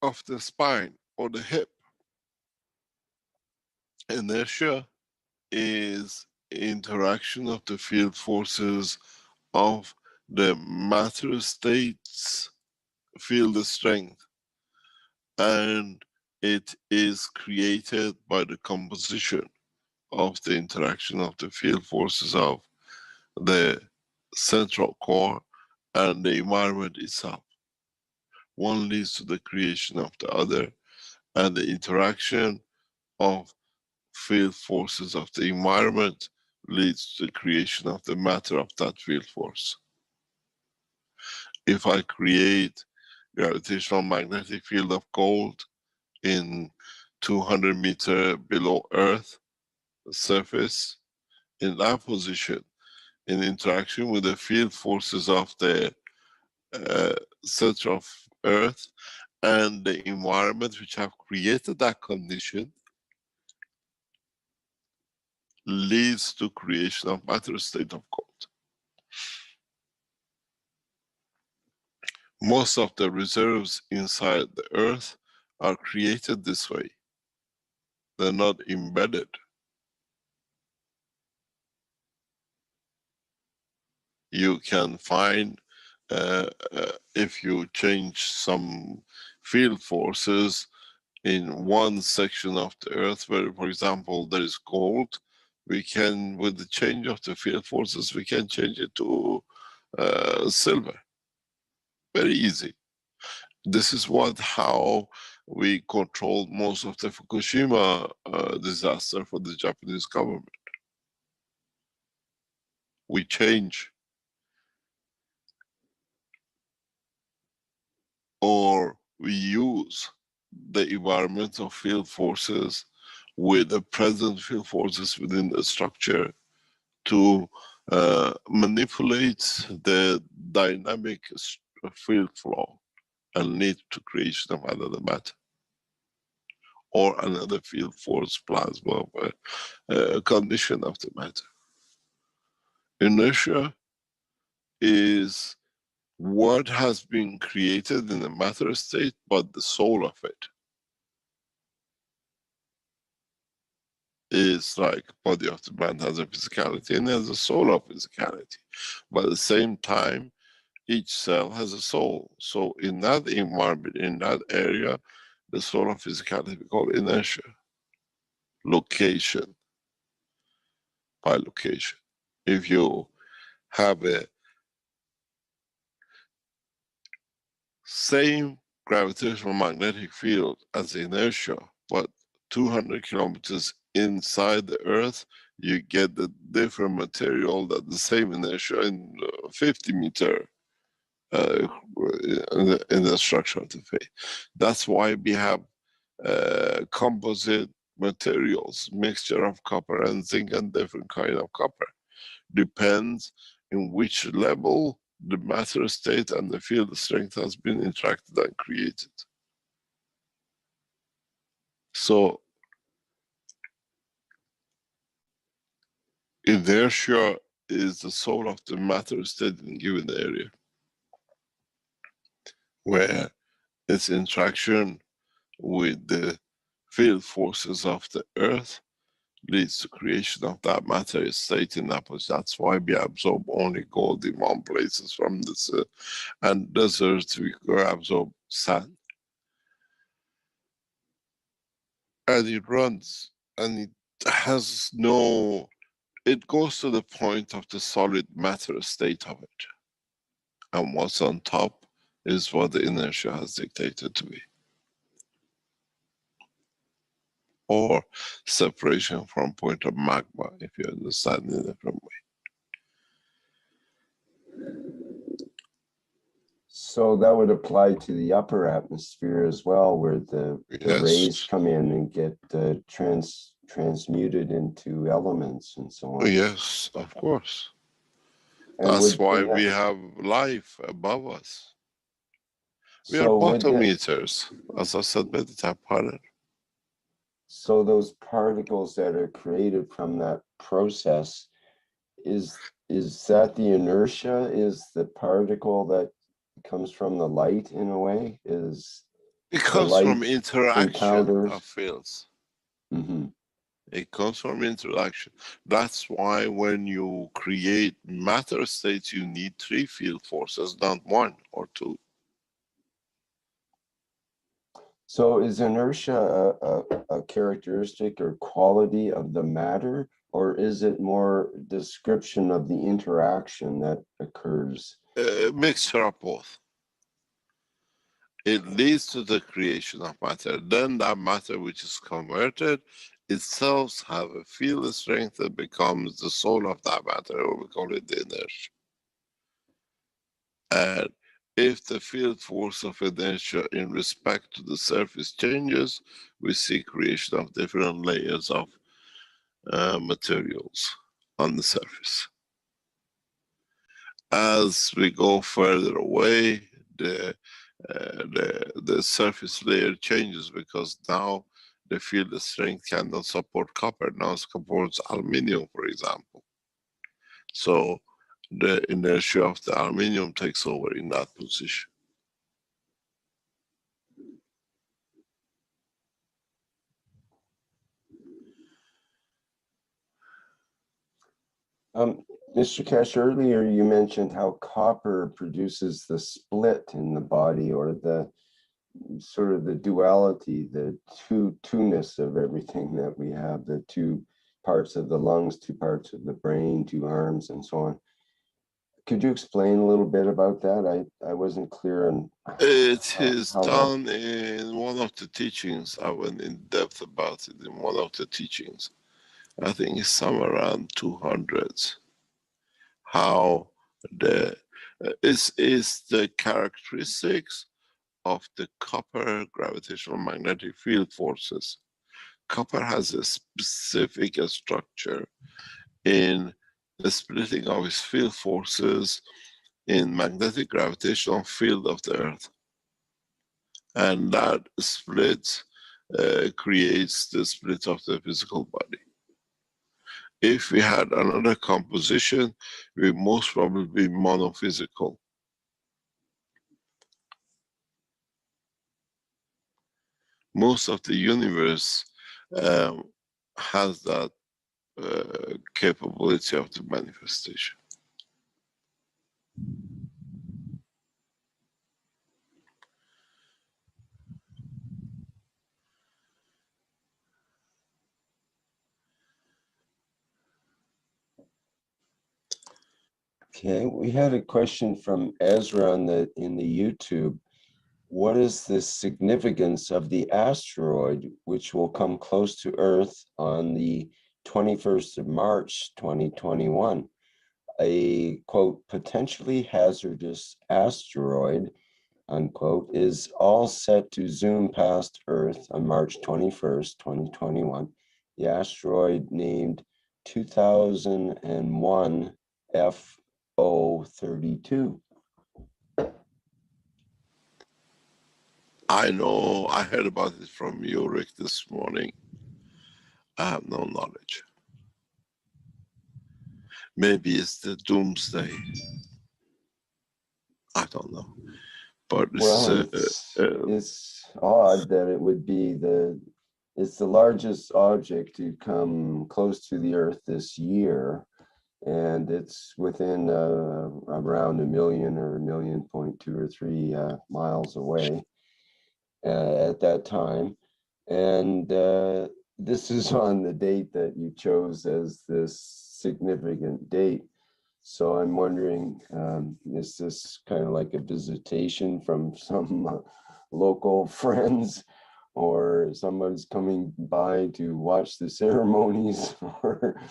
of the spine or the hip. Inertia is interaction of the field forces of the matter states field strength, and it is created by the composition of the interaction of the field forces of the central core and the environment itself. One leads to the creation of the other, and the interaction of field forces of the environment leads to the creation of the matter of that field force. If I create gravitational magnetic field of gold in 200 meters below Earth surface, in that position, in interaction with the field forces of the center of Earth and the environment which have created that condition, leads to creation of matter state of gold. Most of the reserves inside the Earth are created this way. They're not embedded. You can find if you change some field forces in one section of the earth where, for example, there is gold, we can, with the change of the field forces, we can change it to silver. Very easy. This is how we controlled most of the Fukushima disaster for the Japanese government. We change, or we use the environmental field forces with the present field forces within the structure to manipulate the dynamic field flow and lead to creation of another matter or another field force plasma condition of the matter. Inertia is what has been created in the matter state, but the soul of it is like body of the man has a physicality and has a soul of physicality. But at the same time, each cell has a soul. So in that environment, in that area, the soul of physicality we call inertia. Location by location. If you have a same gravitational magnetic field as inertia, but 200 kilometers inside the earth, you get the different material that the same inertia in 50 meter in the structure of the face. That's why we have composite materials, mixture of copper and zinc and different kind of copper. Depends in which level the matter state and the field strength has been interacted and created. So inertia is the soul of the matter state in a given area, where its interaction with the field forces of the earth leads to creation of that matter state in that place. That's why we absorb only gold in one places from this and deserts we absorb sand. And it runs and it has no, it goes to the point of the solid matter state of it. And what's on top is what the inertia has dictated to be. Or separation from point of magma, if you understand in a different way. So that would apply to the upper atmosphere as well, where the rays come in and get transmuted into elements and so on. Yes, of course. And that's why we have life above us. We are bottom eaters, as I said, partner. So those particles that are created from that process, is that the inertia? Is the particle that comes from the light in a way? It comes from interaction of fields. Mm-hmm. It comes from interaction. That's why when you create matter states, you need 3 field forces, not 1 or 2. So is inertia a characteristic or quality of the matter, or is it more description of the interaction that occurs? A mixture of both. It leads to the creation of matter. Then that matter which is converted itself have a field strength that becomes the soul of that matter, or we call it the inertia. And if the field force of inertia in respect to the surface changes, we see creation of different layers of materials on the surface. As we go further away, the surface layer changes, because now the field strength cannot support copper, now it supports aluminium, for example. So the inertia of the aluminium takes over in that position. Mr. Keshe, earlier you mentioned how copper produces the split in the body, or the sort of the duality, the two-ness of everything that we have, the two parts of the lungs, two parts of the brain, two arms, and so on. Could you explain a little bit about that? I wasn't clear on It is how done in one of the teachings. I went in depth about it in one of the teachings. I think it's somewhere around 200. How the is the characteristics of the copper gravitational magnetic field forces. Copper has a specific structure in the splitting of its field forces in magnetic gravitational field of the Earth. And that split creates the split of the physical body. If we had another composition, we most probably be monophysical. Most of the universe has that capability of the manifestation. Okay, we had a question from Ezra in the YouTube. What is the significance of the asteroid which will come close to Earth on the 21st of March, 2021? A, quote, potentially hazardous asteroid, unquote, is all set to zoom past Earth on March 21st, 2021. The asteroid named 2001 FO32. I know, I heard about it from you, Rick, this morning. I have no knowledge. Maybe it's the doomsday. I don't know. But well, it's odd that it would be it's the largest object to come close to the Earth this year, and it's within around 1 million or 1.2 or 3 miles away at that time. And this is on the date that you chose as this significant date. So I'm wondering, is this kind of like a visitation from some local friends, or someone's coming by to watch the ceremonies? Or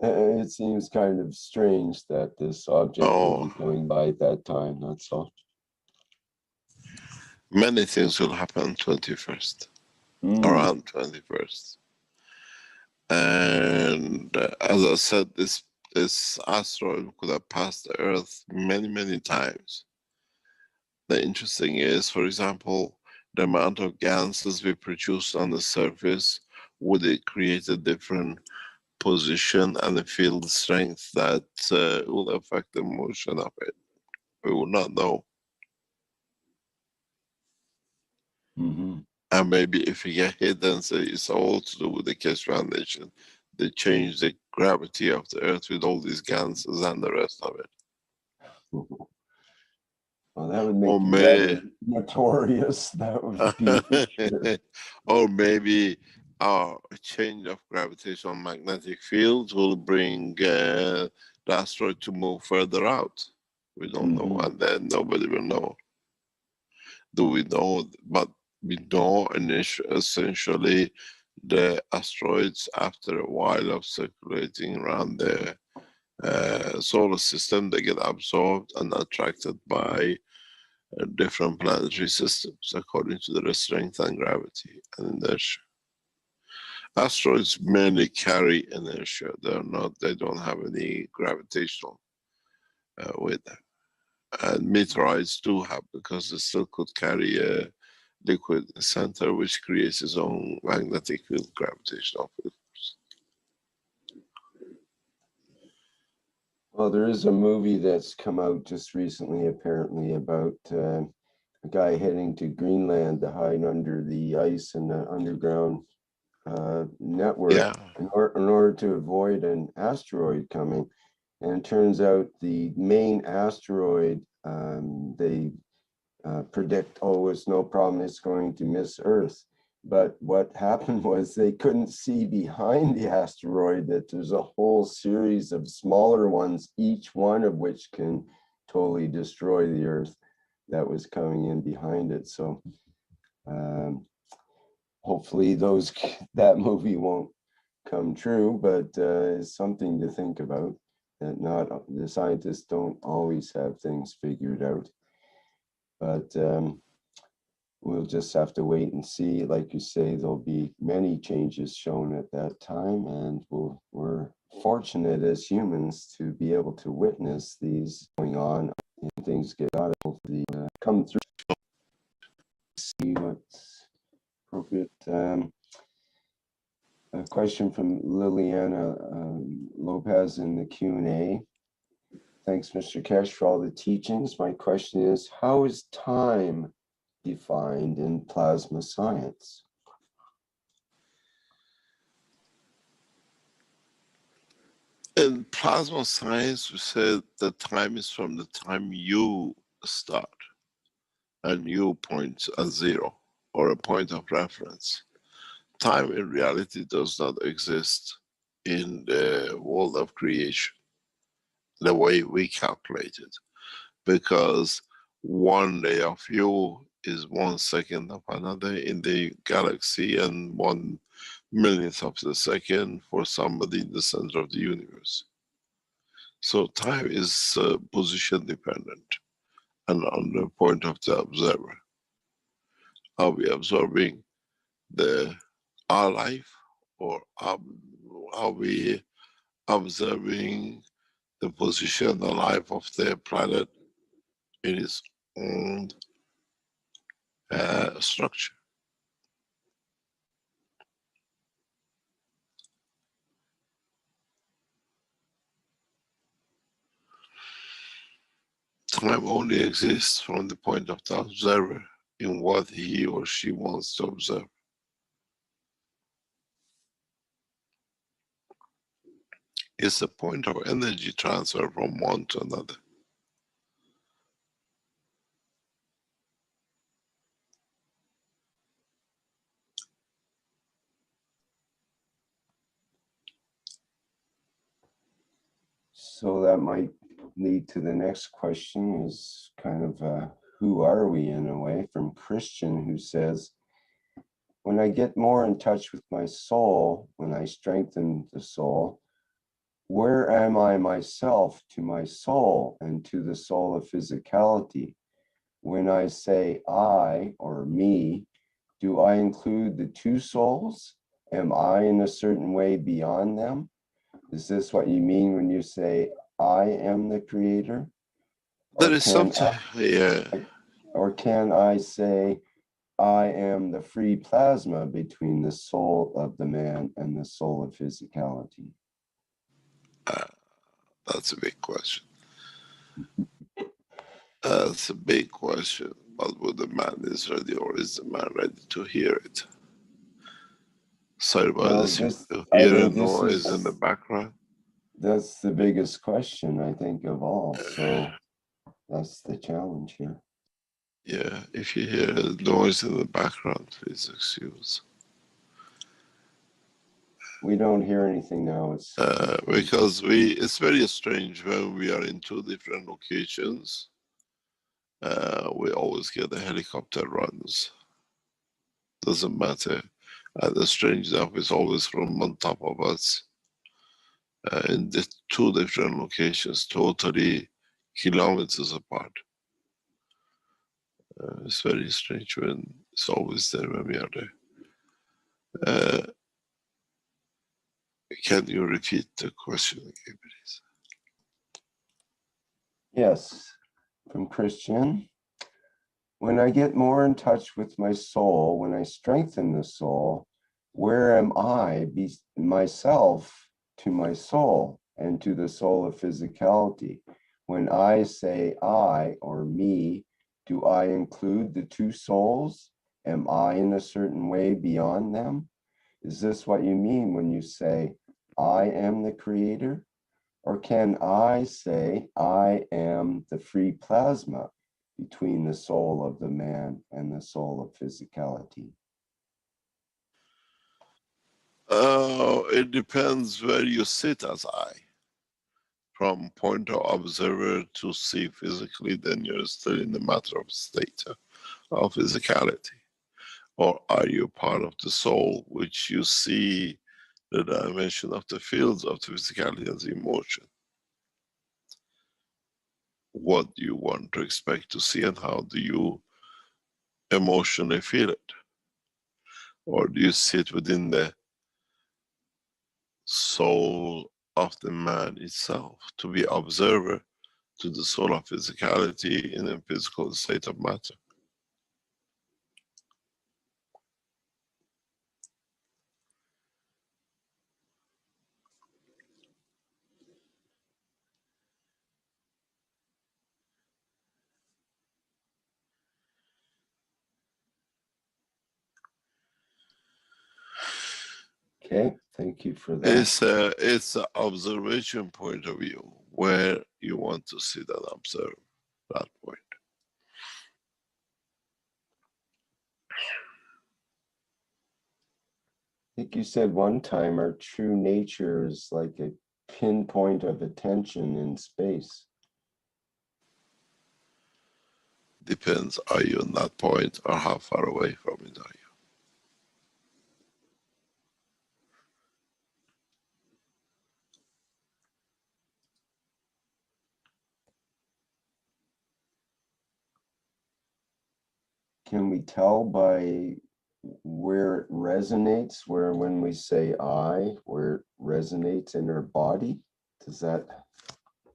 it seems kind of strange that this object will be coming by at that time, that's all. Many things will happen 21st, around 21st. And as I said, this asteroid could have passed the Earth many times. The interesting is, for example, the amount of gases we produce on the surface, would it create a different position and a field strength that will affect the motion of it? We will not know. And maybe if we get hit and say it's all to do with the Keshe Foundation, they change the gravity of the Earth with all these gases and the rest of it. Well, that would make you rather notorious. That would be sure. Or maybe our change of gravitational magnetic fields will bring the asteroid to move further out. We don't know, and then nobody will know. Do we know? But we know essentially the asteroids, after a while of circulating around the solar system, they get absorbed and attracted by different planetary systems according to their strength and gravity and inertia. Asteroids mainly carry inertia. They don't have any gravitational with them. And meteorites do have, because they still could carry a liquid center which creates its own magnetic field, gravitational field. Well, there is a movie that's come out just recently, apparently, about a guy heading to Greenland to hide under the ice in the underground network in order to avoid an asteroid coming. And it turns out the main asteroid, they predict, oh, it's no problem, it's going to miss Earth. But what happened was they couldn't see behind the asteroid that there's a whole series of smaller ones, each one of which can totally destroy the Earth that was coming in behind it. So hopefully that movie won't come true, but it's something to think about, that not the scientists don't always have things figured out. But we'll just have to wait and see. Like you say, there'll be many changes shown at that time, and we're fortunate as humans to be able to witness these going on, and things get out of the come through. See what's appropriate. A question from Liliana Lopez in the Q&A. Thanks, Mr. Keshe, for all the teachings. My question is, how is time defined in plasma science? In plasma science, we said that time is from the time you start and you point at zero or a point of reference. Time in reality does not exist in the world of creation the way we calculate it, because 1 day of you is 1 second of another in the galaxy, and 1 millionth of the second for somebody in the center of the universe. So time is position dependent and on the point of the observer. Are we observing our life, or are we observing the position, the life of the planet in its own structure? Time only exists from the point of the observer in what he or she wants to observe. It's a point of energy transfer from one to another. So that might lead to the next question, is kind of who are we, in a way, from Christian, who says, when I get more in touch with my soul, when I strengthen the soul, where am I myself to my soul and to the soul of physicality? When I say I or me, do I include the two souls? Am I in a certain way beyond them? Is this what you mean when you say I am the creator? There is something, yeah. Or can I say I am the free plasma between the soul of the man and the soul of physicality? That's a big question. That's a big question. But whether the man is ready, or is the man ready to hear it? Sorry about this. You hear a noise in the background? That's the biggest question, I think, of all. So that's the challenge here. Yeah, if you hear a noise in the background, please excuse. We don't hear anything now. It's because it's very strange when we are in two different locations. We always get the helicopter runs. Doesn't matter. The strange enough is always from on top of us. In the two different locations, totally kilometers apart. It's very strange when it's always there when we are there. Can you repeat the question again, please? Yes, from Christian. When I get more in touch with my soul, when I strengthen the soul, where am I myself to my soul and to the soul of physicality? When I say I or me, do I include the two souls? Am I in a certain way beyond them? Is this what you mean when you say, I am the creator? Or can I say, I am the free plasma between the soul of the man and the soul of physicality? It depends where you sit as I. From point of observer to see physically, then you're still in the matter of state of physicality. Or are you part of the soul, which you see the dimension of the fields of the physicality as emotion? What do you want to expect to see, and how do you emotionally feel it? Or do you sit within the soul of the man itself to be observer to the soul of physicality in a physical state of matter? Okay, thank you for that. It's an observation point of view where you want to see that observe that point. I think you said one time our true nature is like a pinpoint of attention in space. Depends, are you on that point or how far away from it are you? Can we tell by where it resonates, where when we say I, where it resonates in our body? Does that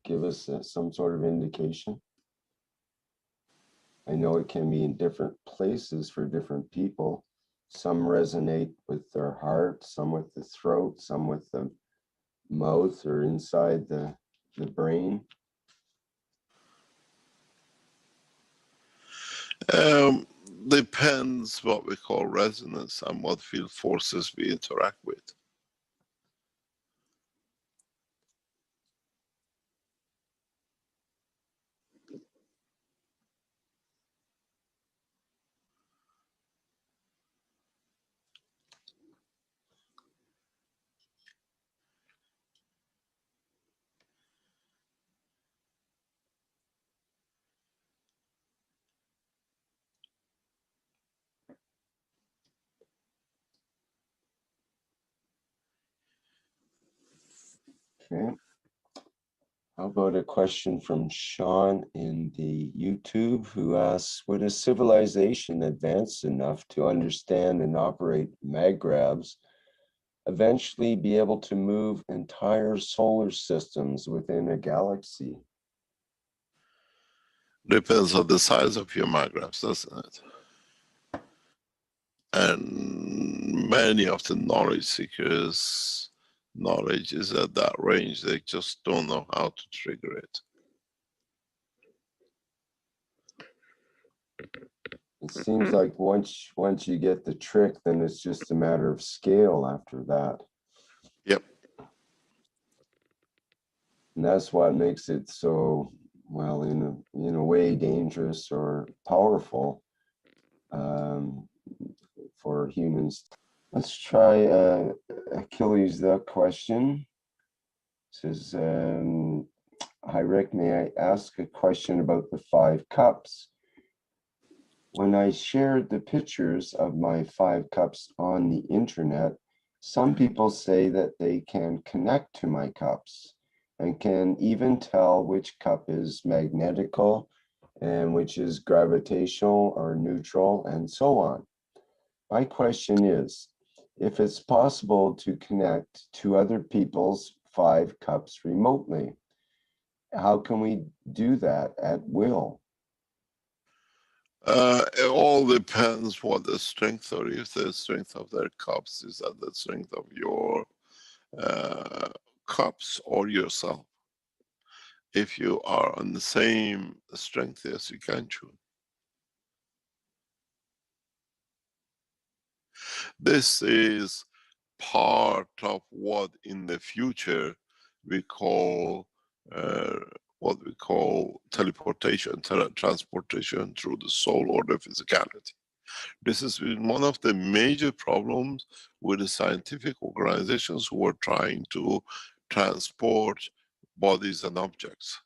give us some sort of indication? I know it can be in different places for different people. Some resonate with their heart, some with the throat, some with the mouth or inside the brain. Depends what we call resonance and what field forces we interact with. Okay. How about a question from Sean in the YouTube, who asks, would a civilization advanced enough to understand and operate magravs eventually be able to move entire solar systems within a galaxy? Depends on the size of your magraphs, doesn't it? And many of the knowledge seekers' knowledge is at that range. They just don't know how to trigger it. It seems like once you get the trick, then it's just a matter of scale after that. Yep. And that's what makes it so, well, in a way, dangerous or powerful for humans. Let's try Achilles the question. It says, hi Rick, may I ask a question about the 5 cups? When I shared the pictures of my 5 cups on the internet, some people say that they can connect to my cups and can even tell which cup is magnetical and which is gravitational or neutral and so on. My question is, if it's possible to connect to other people's 5 cups remotely, how can we do that at will? It all depends what the strength, or if the strength of their cups is at the strength of your cups or yourself. If you are on the same strength, yes, you can tune. This is part of what in the future we call what we call teleportation, transportation through the soul or the physicality. This has been one of the major problems with the scientific organizations who are trying to transport bodies and objects.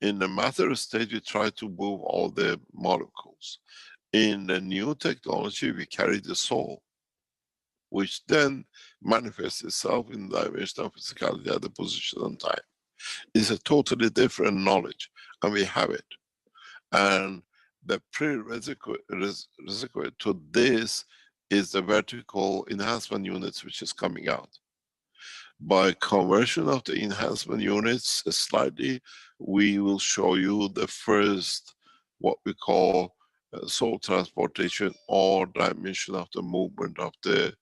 In the matter state, we try to move all the molecules. In the new technology, we carry the soul, which then manifests itself in the dimension of physicality at the position and time. It's a totally different knowledge, and we have it. And the prerequisite to this is the vertical enhancement units which is coming out. By conversion of the enhancement units slightly, we will show you the first, what we call soul transportation or dimension of the movement of the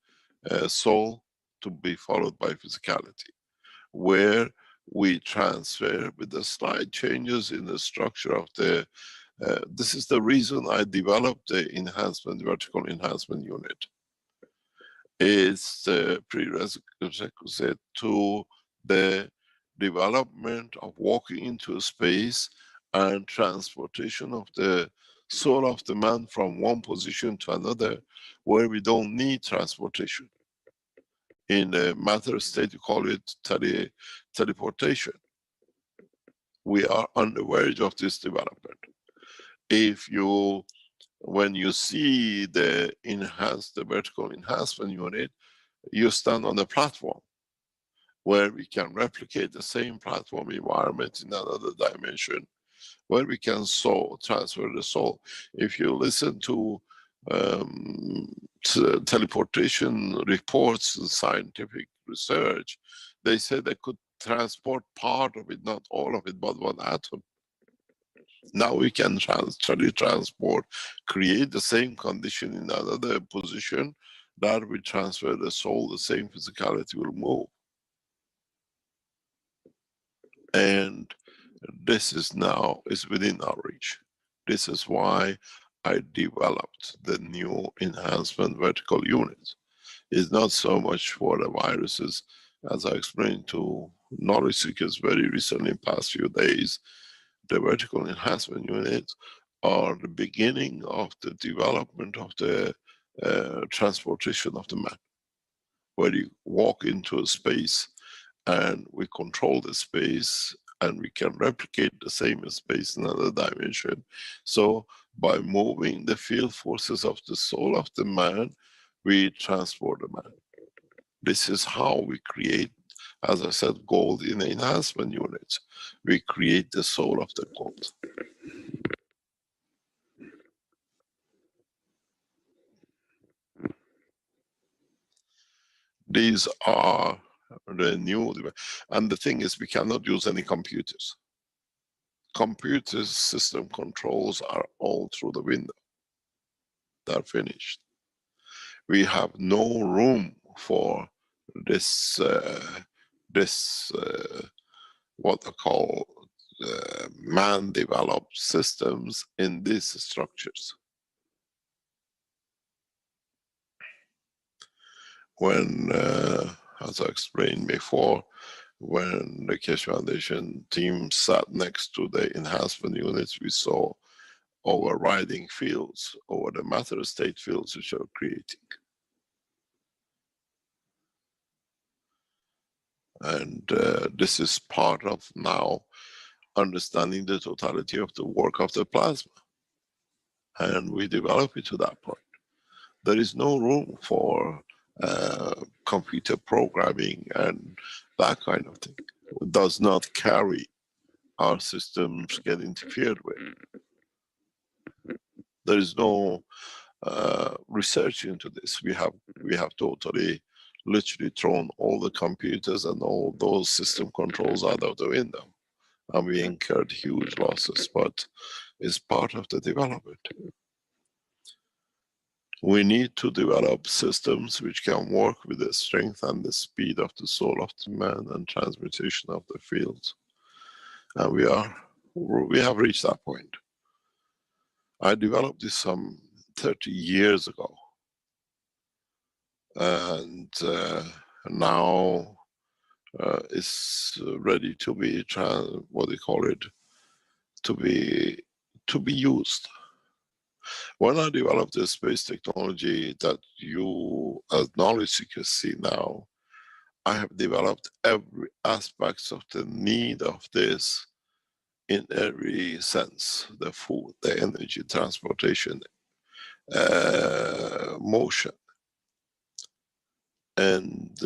soul to be followed by physicality, where we transfer with the slight changes in the structure of the this is the reason I developed the enhancement, vertical enhancement unit. It's the prerequisite to the development of walking into a space and transportation of the soul of the man from one position to another, where we don't need transportation. In the matter state, you call it teleportation. We are on the verge of this development. If you, when you see the vertical enhancement unit, you stand on the platform where we can replicate the same platform environment in another dimension, where we can transfer the soul. If you listen to teleportation reports and scientific research, they say they could transport part of it, not all of it, but one atom. Now we can transport, create the same condition in another position, that we transfer the soul, the same physicality will move. And this is now, is within our reach. This is why I developed the new enhancement vertical unit. It's not so much for the viruses, as I explained to knowledge seekers very recently in past few days. The vertical enhancement units are the beginning of the development of the transportation of the man, where you walk into a space and we control the space and we can replicate the same space in another dimension. So by moving the field forces of the soul of the man, we transport the man. This is how we create, as I said, gold in the enhancement units. We create the soul of the gold. These are the new, and the thing is, we cannot use any computers. Computer system controls are all through the window. They're finished. We have no room for this, what I call man-developed systems in these structures. When, as I explained before, when the Keshe Foundation team sat next to the enhancement units, we saw overriding fields over the matter state fields which are creating. And this is part of now understanding the totality of the work of the plasma. And we develop it to that point. There is no room for computer programming and that kind of thing. It does not carry our systems get interfered with. There is no research into this. We have totally, literally thrown all the computers and all those system controls out of the window, and we incurred huge losses. But it's part of the development. We need to develop systems which can work with the strength and the speed of the soul of the man and transmutation of the fields. And we have reached that point. I developed this some 30 years ago. And now is ready to be to be used. When I developed the space technology that you as knowledge seekers see now, I have developed every aspect of the need of this in every sense: the food, the energy, transportation, motion, and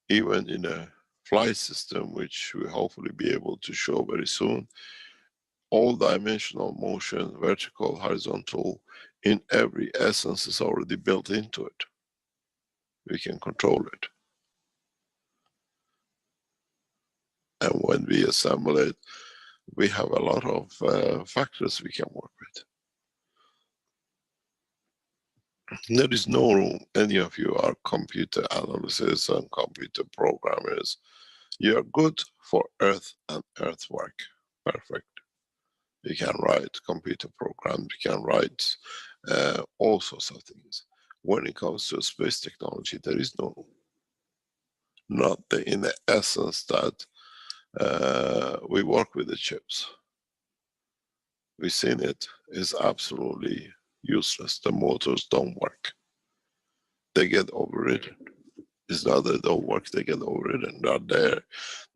even in a flight system, which we hopefully be able to show very soon, all dimensional motion, vertical, horizontal, in every essence is already built into it. We can control it. And when we assemble it, we have a lot of factors we can work with. There is no room, any of you are computer analysts and computer programmers. You are good for earth and earthwork. Perfect. You can write computer programs, you can write all sorts of things. When it comes to space technology, there is no room. Not in the essence that we work with the chips. We've seen it is absolutely useless. The motors don't work. They get overridden. It's not that they don't work, they get overridden. They're there,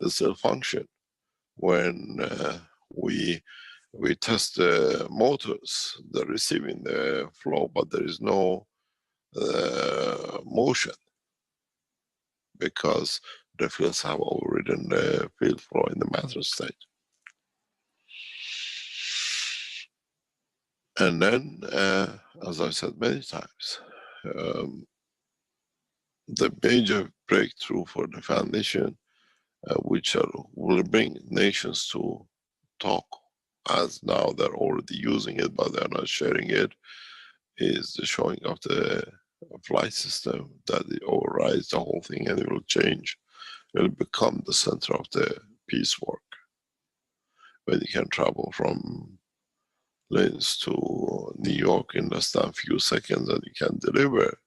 they still function. When we test the motors, they're receiving the flow, but there is no motion because the fields have overridden the field flow in the matter state. And then, as I said many times, the major breakthrough for the foundation, which will bring nations to talk, as now they're already using it, but they're not sharing it, is the showing of the flight system, that it overrides the whole thing and it will change. It will become the center of the peace work. When you can travel from Linz to New York in less than a few seconds and you can deliver,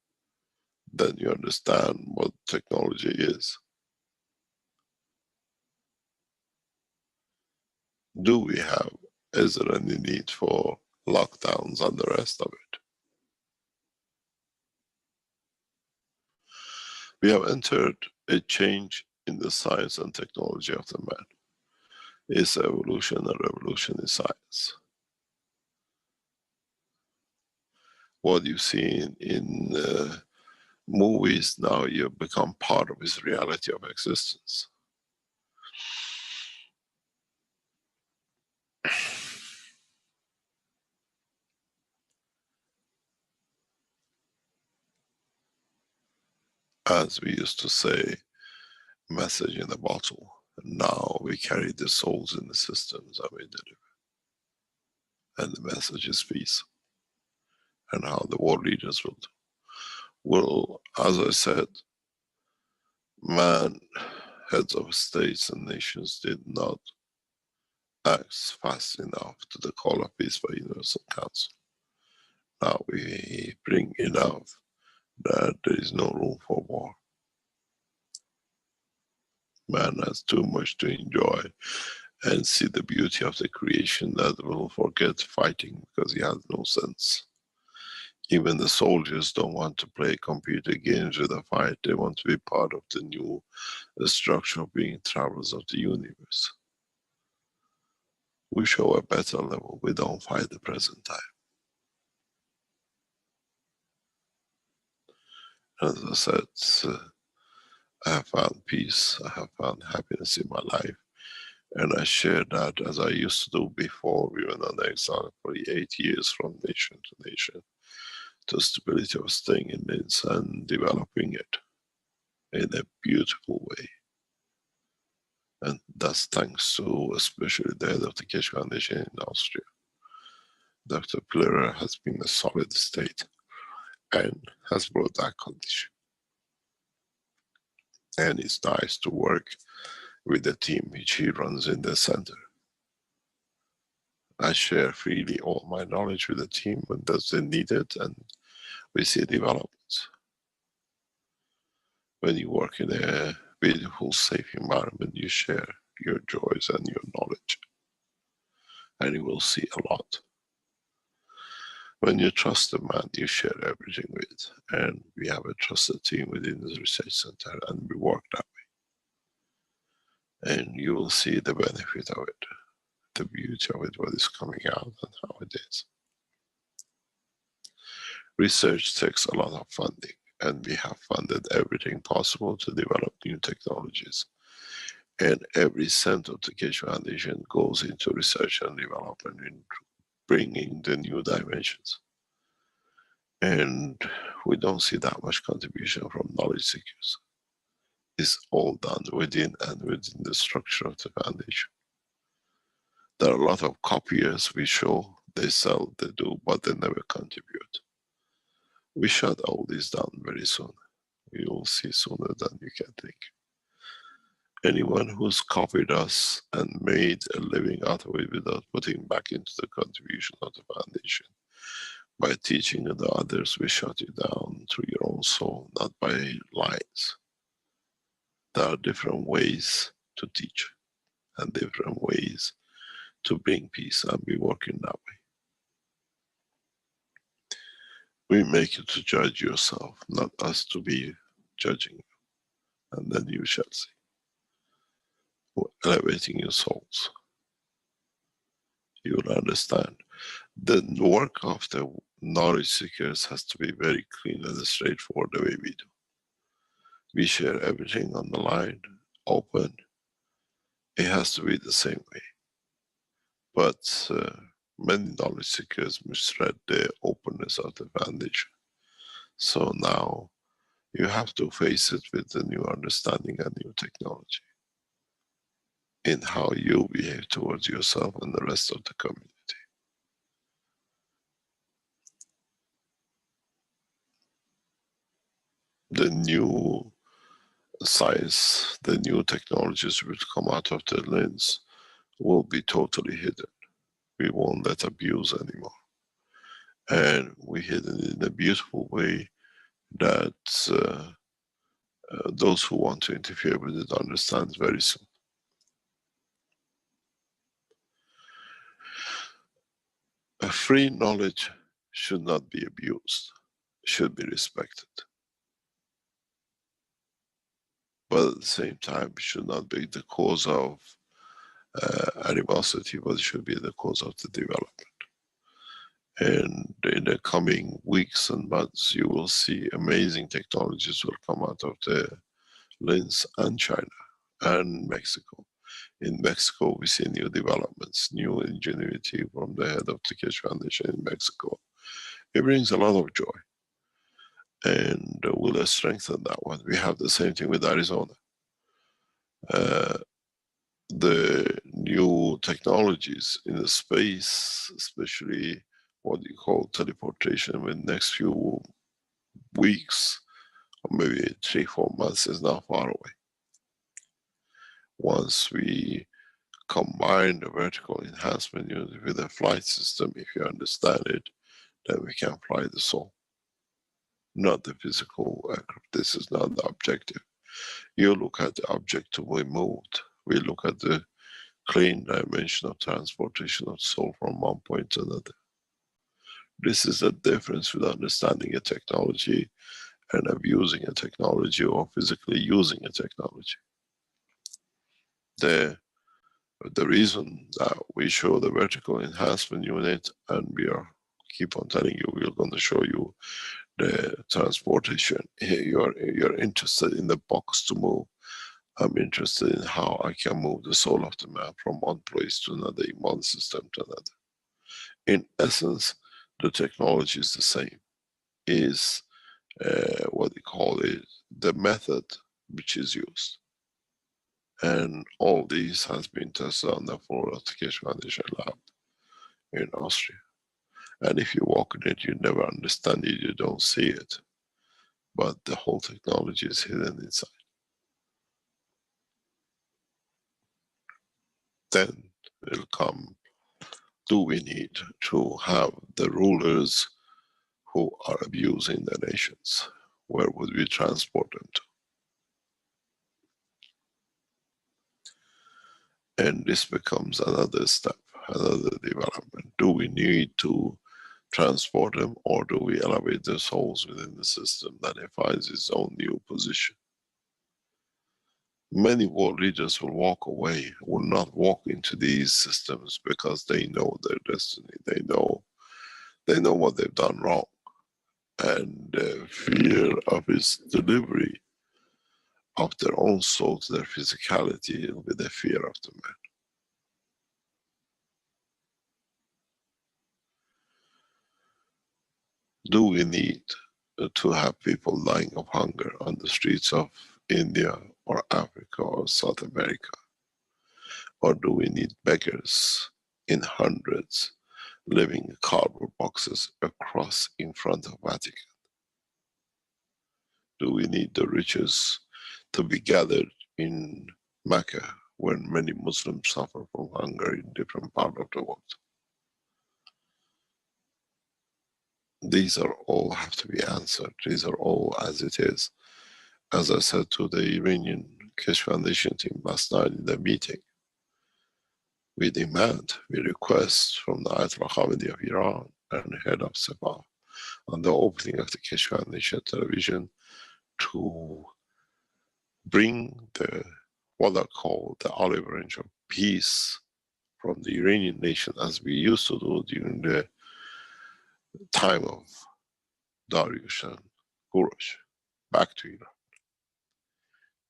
then you understand what technology is. Do we have, is there any need for lockdowns and the rest of it? We have entered a change in the science and technology of the man. It's evolution and revolution in science. What you see in movies now, you become part of his reality of existence. As we used to say, message in a bottle. Now we carry the souls in the systems and we deliver. And the message is peace. And how the world leaders will, as I said, man, heads of states and nations did not act fast enough to the call of peace by Universal Council. Now we bring enough that there is no room for war. Man has too much to enjoy and see the beauty of the creation that will forget fighting because he has no sense. Even the soldiers don't want to play computer games with a fight. They want to be part of the new structure of being travelers of the universe. We show a better level. We don't fight the present time. As I said, I have found peace. I have found happiness in my life. And I share that as I used to do before we went on exile for 8 years from nation to nation. The stability of staying in Linz and developing it in a beautiful way. And that's thanks to especially the head of the Keshe Foundation in Austria. Dr. Pleurer has been a solid state and has brought that condition. And it's nice to work with the team which he runs in the center. I share freely all my knowledge with the team when does it need it, and we see developments. When you work in a beautiful, safe environment, you share your joys and your knowledge. And you will see a lot. When you trust a man, you share everything with. And we have a trusted team within the research center, and we work that way. And you will see the benefit of it, the beauty of it, what is coming out and how it is. Research takes a lot of funding, and we have funded everything possible to develop new technologies. And every cent of the Keshe Foundation goes into research and development in bringing the new dimensions. And we don't see that much contribution from knowledge seekers. It's all done within the structure of the foundation. There are a lot of copiers we show, they sell, they do, but they never contribute. We shut all this down very soon. You will see sooner than you can think. Anyone who's copied us and made a living out of it without putting back into the contribution of the foundation, by teaching the others, we shut you down through your own soul, not by lines. There are different ways to teach and different ways to bring peace, and we work in that way. We make you to judge yourself, not us to be judging you. And then you shall see. We're elevating your souls. You will understand. The work of the knowledge seekers has to be very clean and straightforward the way we do. We share everything on the line, open. It has to be the same way. But many knowledge seekers misread the openness of the foundation. So now you have to face it with the new understanding and new technology in how you behave towards yourself and the rest of the community. The new science, the new technologies which come out of the lens will be totally hidden. We won't let abuse anymore. And we hidden it in a beautiful way that those who want to interfere with it understand very soon. A free knowledge should not be abused, should be respected. But at the same time, it should not be the cause of animosity, but it should be the cause of the development. And in the coming weeks and months, you will see amazing technologies will come out of the lens and China and Mexico. In Mexico, we see new developments, new ingenuity from the head of the Keshe Foundation in Mexico. It brings a lot of joy. And we'll strengthen that one. We have the same thing with Arizona. The new technologies in the space, especially what you call teleportation, in the next few weeks, or maybe 3-4 months, is not far away. Once we combine the vertical enhancement unit with a flight system, if you understand it, then we can fly the soul. Not the physical aircraft. This is not the objective. You look at the object to be moved. We look at the clean dimension of transportation of soul from one point to another. This is the difference with understanding a technology and abusing a technology or physically using a technology. The reason that we show the vertical enhancement unit, and we keep on telling you, we're going to show you the transportation. You're interested in the box to move. I'm interested in how I can move the soul of the man from one place to another, in one system to another. In essence, the technology is the same. Is what we call it, the method which is used. And all these has been tested on the floor of the Keshe Foundation lab in Austria. And if you walk in it, you never understand it, you don't see it. But the whole technology is hidden inside. Then will come, do we need to have the rulers who are abusing the nations? Where would we transport them to? And this becomes another step, another development. Do we need to transport them, or do we elevate their souls within the system that it finds its own new position? Many world leaders will walk away, will not walk into these systems because they know their destiny. They know what they've done wrong. And the fear of its delivery of their own soul to their physicality will be the fear of the man. Do we need to have people dying of hunger on the streets of India or Africa or South America? Or do we need beggars in hundreds living in cardboard boxes across in front of Vatican? Do we need the riches to be gathered in Mecca when many Muslims suffer from hunger in different parts of the world? These are all have to be answered. These are all as it is. As I said to the Iranian Keshe Foundation team last night in the meeting, we demand, we request from the Ayatollah Khamenei of Iran and the head of Sepah on the opening of the Keshe Foundation television to bring the what I call the olive branch of peace from the Iranian nation, as we used to do during the time of Dariush and Kurosh, back to Iran,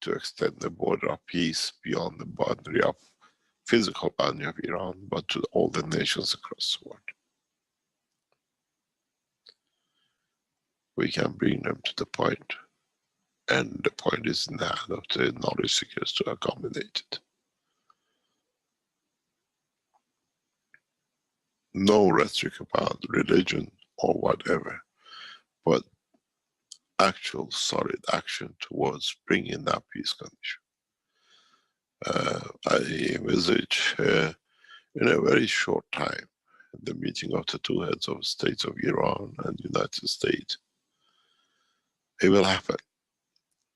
to extend the border of peace beyond the boundary of physical boundary of Iran, but to all the nations across the world. We can bring them to the point, and the point is in the hand of the knowledge seekers to accommodate it. No rhetoric about religion or whatever, but actual solid action towards bringing that peace condition. I envisage in a very short time the meeting of the two heads of states of Iran and United States. It will happen.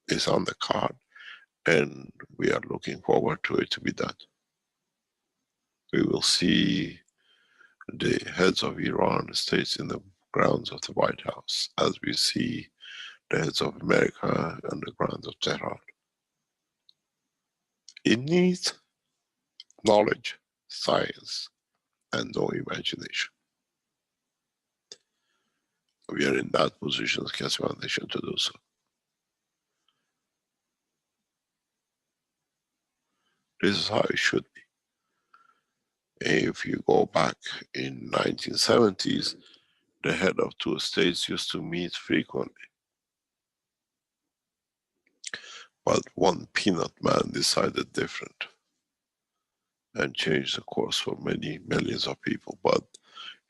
It's on the card, and we are looking forward to it to be done. We will see the heads of Iran states in the grounds of the White House, as we see the heads of America on the grounds of Tehran. It needs knowledge, science, and no imagination. We are in that position as Keshe Foundation to do so. This is how it should be. If you go back in 1970s, the head of two states used to meet frequently. But one peanut man decided different and changed the course for many millions of people. But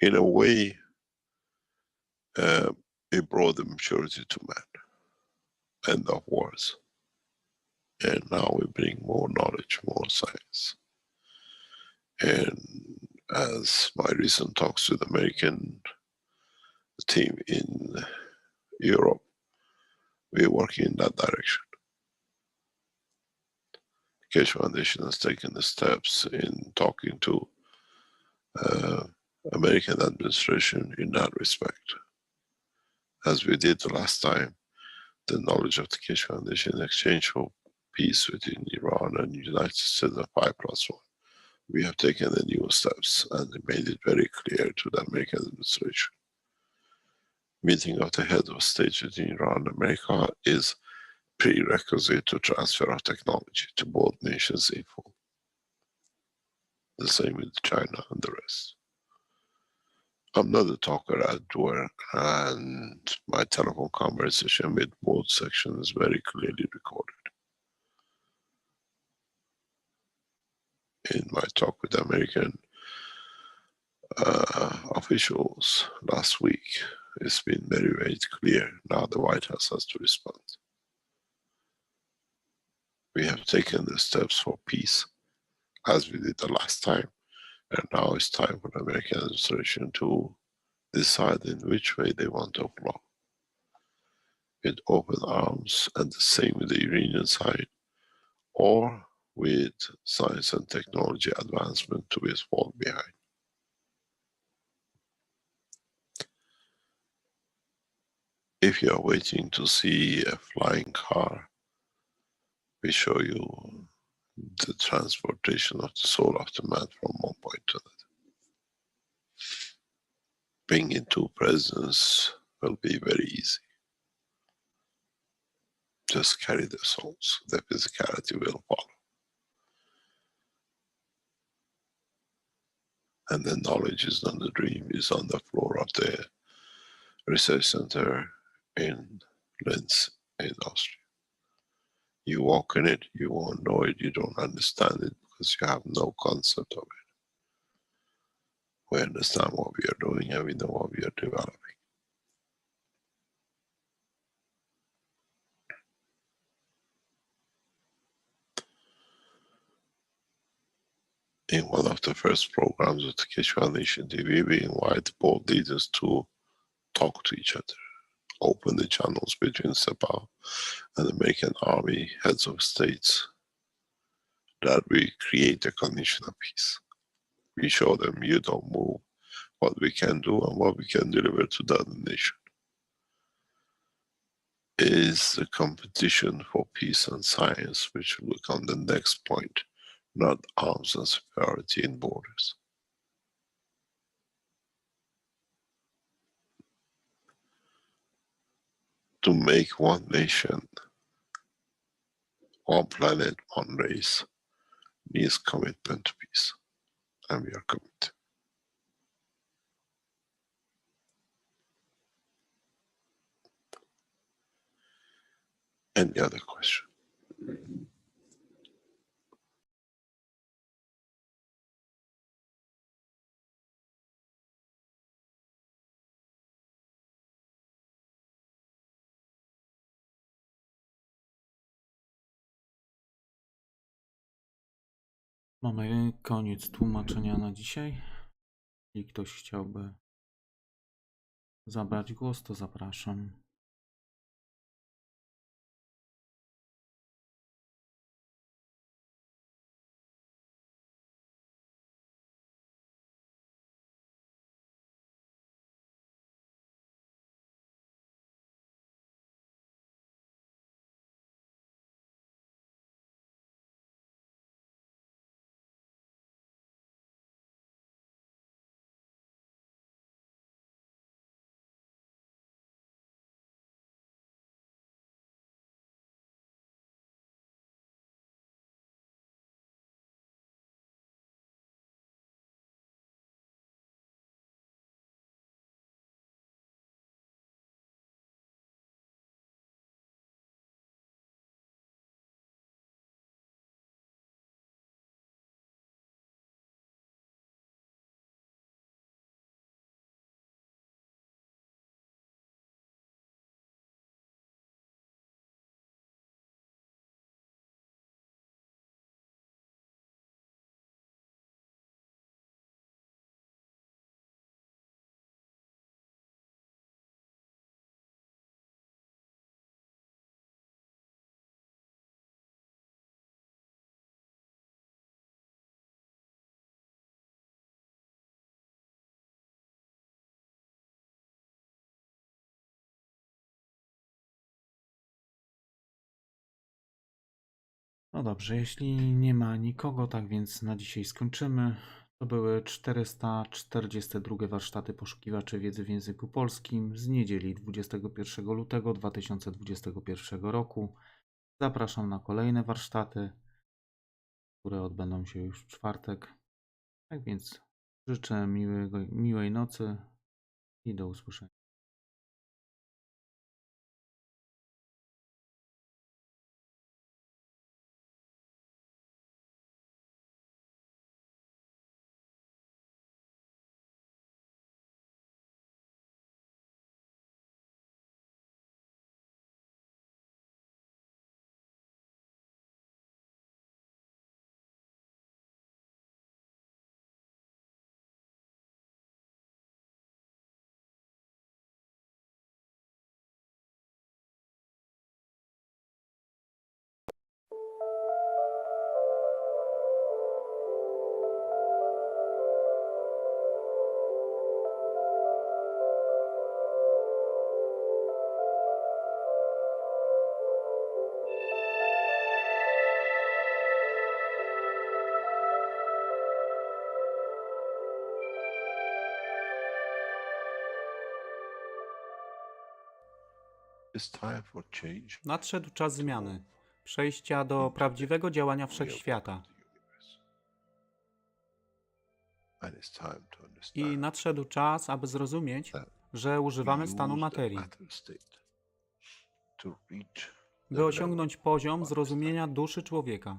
in a way, it brought the maturity to man. End of wars. And now we bring more knowledge, more science. And as my recent talks with the American team in Europe, we're working in that direction. The Keshe Foundation has taken the steps in talking to American administration in that respect. As we did the last time, the knowledge of the Keshe Foundation in exchange for peace within Iran and the United States of 5+1. We have taken the new steps and made it very clear to the American administration. Meeting of the heads of state within Iran and America is prerequisite to transfer of technology to both nations in full. The same with China and the rest. I'm not a talker at work, and my telephone conversation with both sections is very clearly recorded. In my talk with American officials last week, it's been very, very clear. Now the White House has to respond. We have taken the steps for peace, as we did the last time, and now it's time for the American administration to decide in which way they want to flow. With open arms, and the same with the Iranian side, or with science and technology advancement to be fall behind. If you are waiting to see a flying car, we show you the transportation of the soul of the man from one point to another. Being into presence will be very easy. Just carry the souls, the physicality will follow. And the knowledge is not the dream, is on the floor of the research center in Linz, in Austria. You walk in it, you won't know it, you don't understand it because you have no concept of it. We understand what we are doing and we know what we are developing. In one of the first programs of the Keshe Foundation TV, we invite both leaders to talk to each other, open the channels between Sepah and American Army heads of states, that we create a condition of peace. We show them you don't move, what we can do and what we can deliver to the other nation. Is the competition for peace and science, which will become the next point, not arms and superiority in borders. To make one nation, one planet, one race, needs commitment to peace. And we are committed. Any other question? Mamy koniec tłumaczenia na dzisiaj. Jeśli ktoś chciałby zabrać głos, to zapraszam. No dobrze, jeśli nie ma nikogo, tak więc na dzisiaj skończymy. To były 442 warsztaty poszukiwaczy wiedzy w języku polskim z niedzieli 21 lutego 2021 roku. Zapraszam na kolejne warsztaty, które odbędą się już w czwartek. Tak więc życzę miłej nocy i do usłyszenia. Nadszedł czas zmiany, przejścia do prawdziwego działania wszechświata. I nadszedł czas, aby zrozumieć, że używamy stanu materii, by osiągnąć poziom zrozumienia duszy człowieka.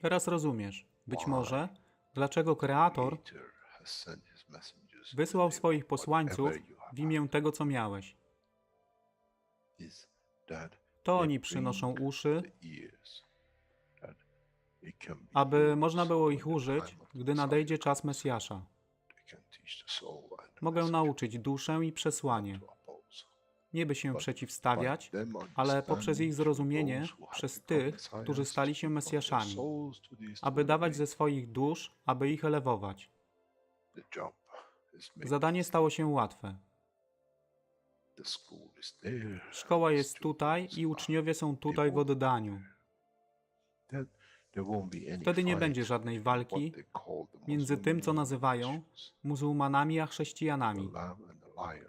Teraz rozumiesz, być może, dlaczego Kreator wysłał swoich posłańców w imię tego, co miałeś. To oni przynoszą uszy, aby można było ich użyć, gdy nadejdzie czas Mesjasza. Mogę nauczyć duszę i przesłanie, nie by się przeciwstawiać, ale poprzez ich zrozumienie przez tych, którzy stali się Mesjaszami, aby dawać ze swoich dusz, aby ich elewować. Zadanie stało się łatwe. Szkoła jest tutaj i uczniowie są tutaj w oddaniu. Wtedy nie będzie żadnej walki między tym, co nazywają muzułmanami a chrześcijanami.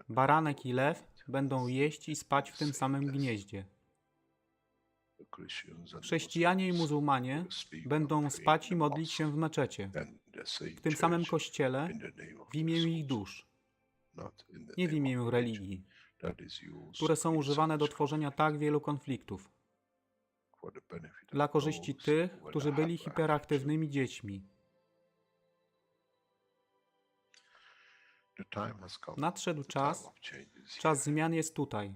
Baranek i lew będą jeść i spać w tym samym gnieździe. Chrześcijanie i muzułmanie będą spać i modlić się w meczecie, w tym samym kościele, w imię ich dusz, nie w imię religii, które są używane do tworzenia tak wielu konfliktów, dla korzyści tych, którzy byli hiperaktywnymi dziećmi. Nadszedł czas, czas zmian jest tutaj.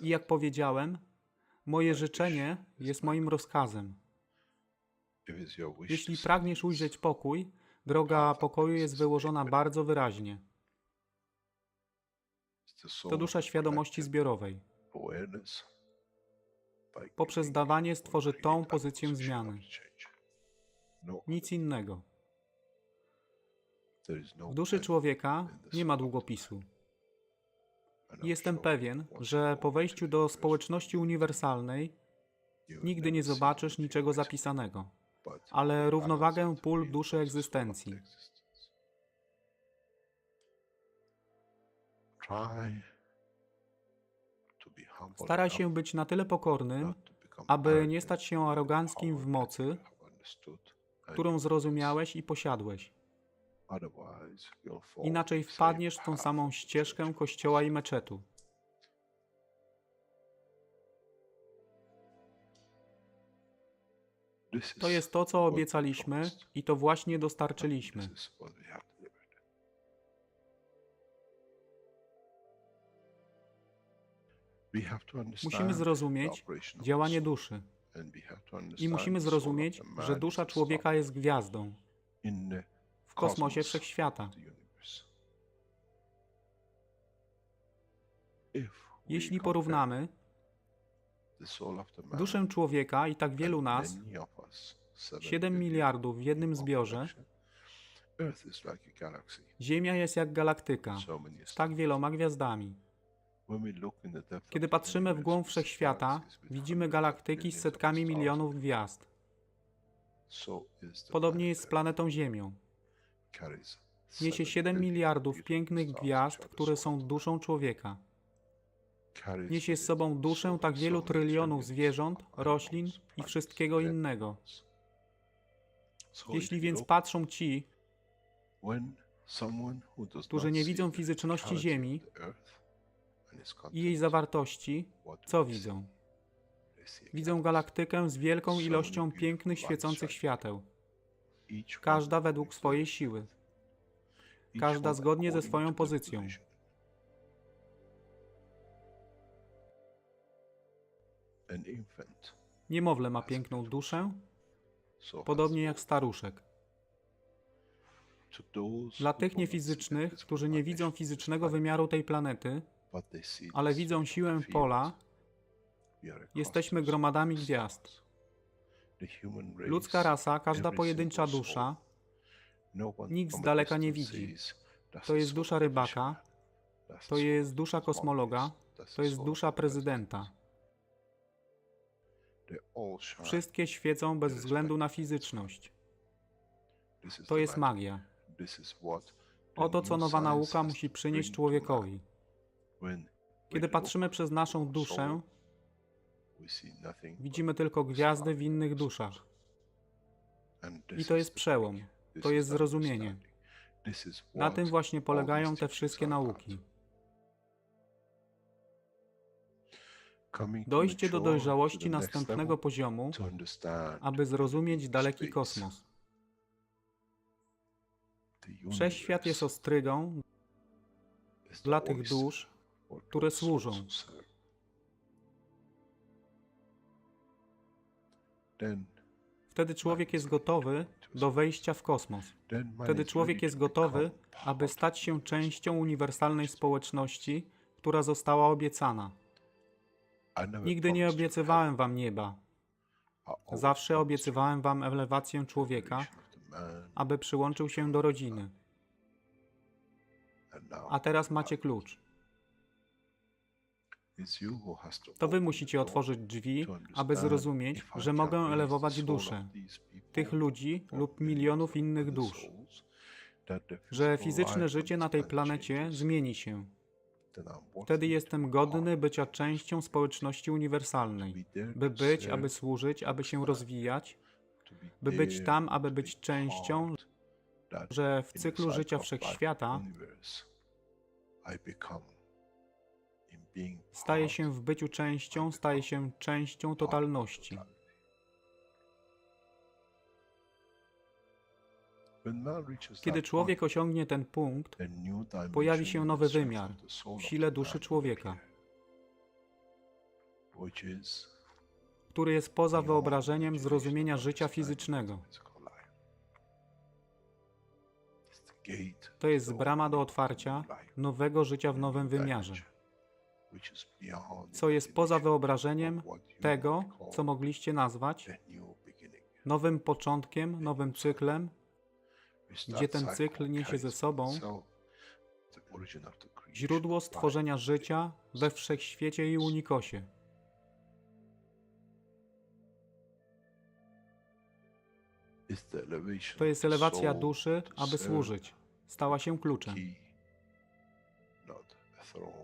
I jak powiedziałem, moje życzenie jest moim rozkazem. Jeśli pragniesz ujrzeć pokój, droga pokoju jest wyłożona bardzo wyraźnie. To dusza świadomości zbiorowej. Poprzez dawanie stworzy tą pozycję zmiany. Nic innego. W duszy człowieka nie ma długopisu. Jestem pewien, że po wejściu do społeczności uniwersalnej nigdy nie zobaczysz niczego zapisanego, ale równowagę pól duszy egzystencji. Staraj się być na tyle pokornym, aby nie stać się aroganckim w mocy, którą zrozumiałeś i posiadłeś. Inaczej wpadniesz w tą samą ścieżkę kościoła i meczetu. To jest to, co obiecaliśmy i to właśnie dostarczyliśmy. Musimy zrozumieć działanie duszy i musimy zrozumieć, że dusza człowieka jest gwiazdą w kosmosie wszechświata. Jeśli porównamy duszę człowieka i tak wielu nas, 7 miliardów w jednym zbiorze, Ziemia jest jak galaktyka z tak wieloma gwiazdami. Kiedy patrzymy w głąb wszechświata, widzimy galaktyki z setkami milionów gwiazd. Podobnie jest z planetą Ziemią. Niesie 7 miliardów pięknych gwiazd, które są duszą człowieka. Niesie z sobą duszę tak wielu trylionów zwierząt, roślin i wszystkiego innego. Jeśli więc patrzą ci, którzy nie widzą fizyczności Ziemi i jej zawartości, co widzą? Widzą galaktykę z wielką ilością pięknych, świecących świateł. Każda według swojej siły. Każda zgodnie ze swoją pozycją. Niemowlę ma piękną duszę, podobnie jak staruszek. Dla tych niefizycznych, którzy nie widzą fizycznego wymiaru tej planety, ale widzą siłę pola, jesteśmy gromadami gwiazd. Ludzka rasa, każda pojedyncza dusza, nikt z daleka nie widzi. To jest dusza rybaka, to jest dusza kosmologa, to jest dusza prezydenta. Wszystkie świecą bez względu na fizyczność. To jest magia. Oto co nowa nauka musi przynieść człowiekowi. Kiedy patrzymy przez naszą duszę, widzimy tylko gwiazdy w innych duszach. I to jest przełom. To jest zrozumienie. Na tym właśnie polegają te wszystkie nauki. Dojście do dojrzałości następnego poziomu, aby zrozumieć daleki kosmos. Wszechświat jest ostrygą dla tych dusz, które służą. Wtedy człowiek jest gotowy do wejścia w kosmos. Wtedy człowiek jest gotowy, aby stać się częścią uniwersalnej społeczności, która została obiecana. Nigdy nie obiecywałem wam nieba. Zawsze obiecywałem wam elewację człowieka, aby przyłączył się do rodziny. A teraz macie klucz. To wy musicie otworzyć drzwi, aby zrozumieć, że mogę elewować duszę tych ludzi lub milionów innych dusz, że fizyczne życie na tej planecie zmieni się. Wtedy jestem godny bycia częścią społeczności uniwersalnej, by być, aby służyć, aby się rozwijać, by być tam, aby być częścią, że w cyklu życia wszechświata staje się w byciu częścią, staje się częścią totalności. Kiedy człowiek osiągnie ten punkt, pojawi się nowy wymiar w sile duszy człowieka, który jest poza wyobrażeniem zrozumienia życia fizycznego. To jest brama do otwarcia nowego życia w nowym wymiarze, co jest poza wyobrażeniem tego, co mogliście nazwać nowym początkiem, nowym cyklem, gdzie ten cykl niesie ze sobą źródło stworzenia życia we wszechświecie i unikosie. To jest elewacja duszy, aby służyć. Stała się kluczem.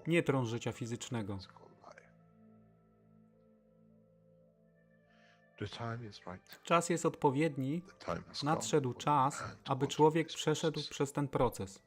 Nie tron życia fizycznego. Czas jest odpowiedni. Nadszedł czas, aby człowiek przeszedł przez ten proces.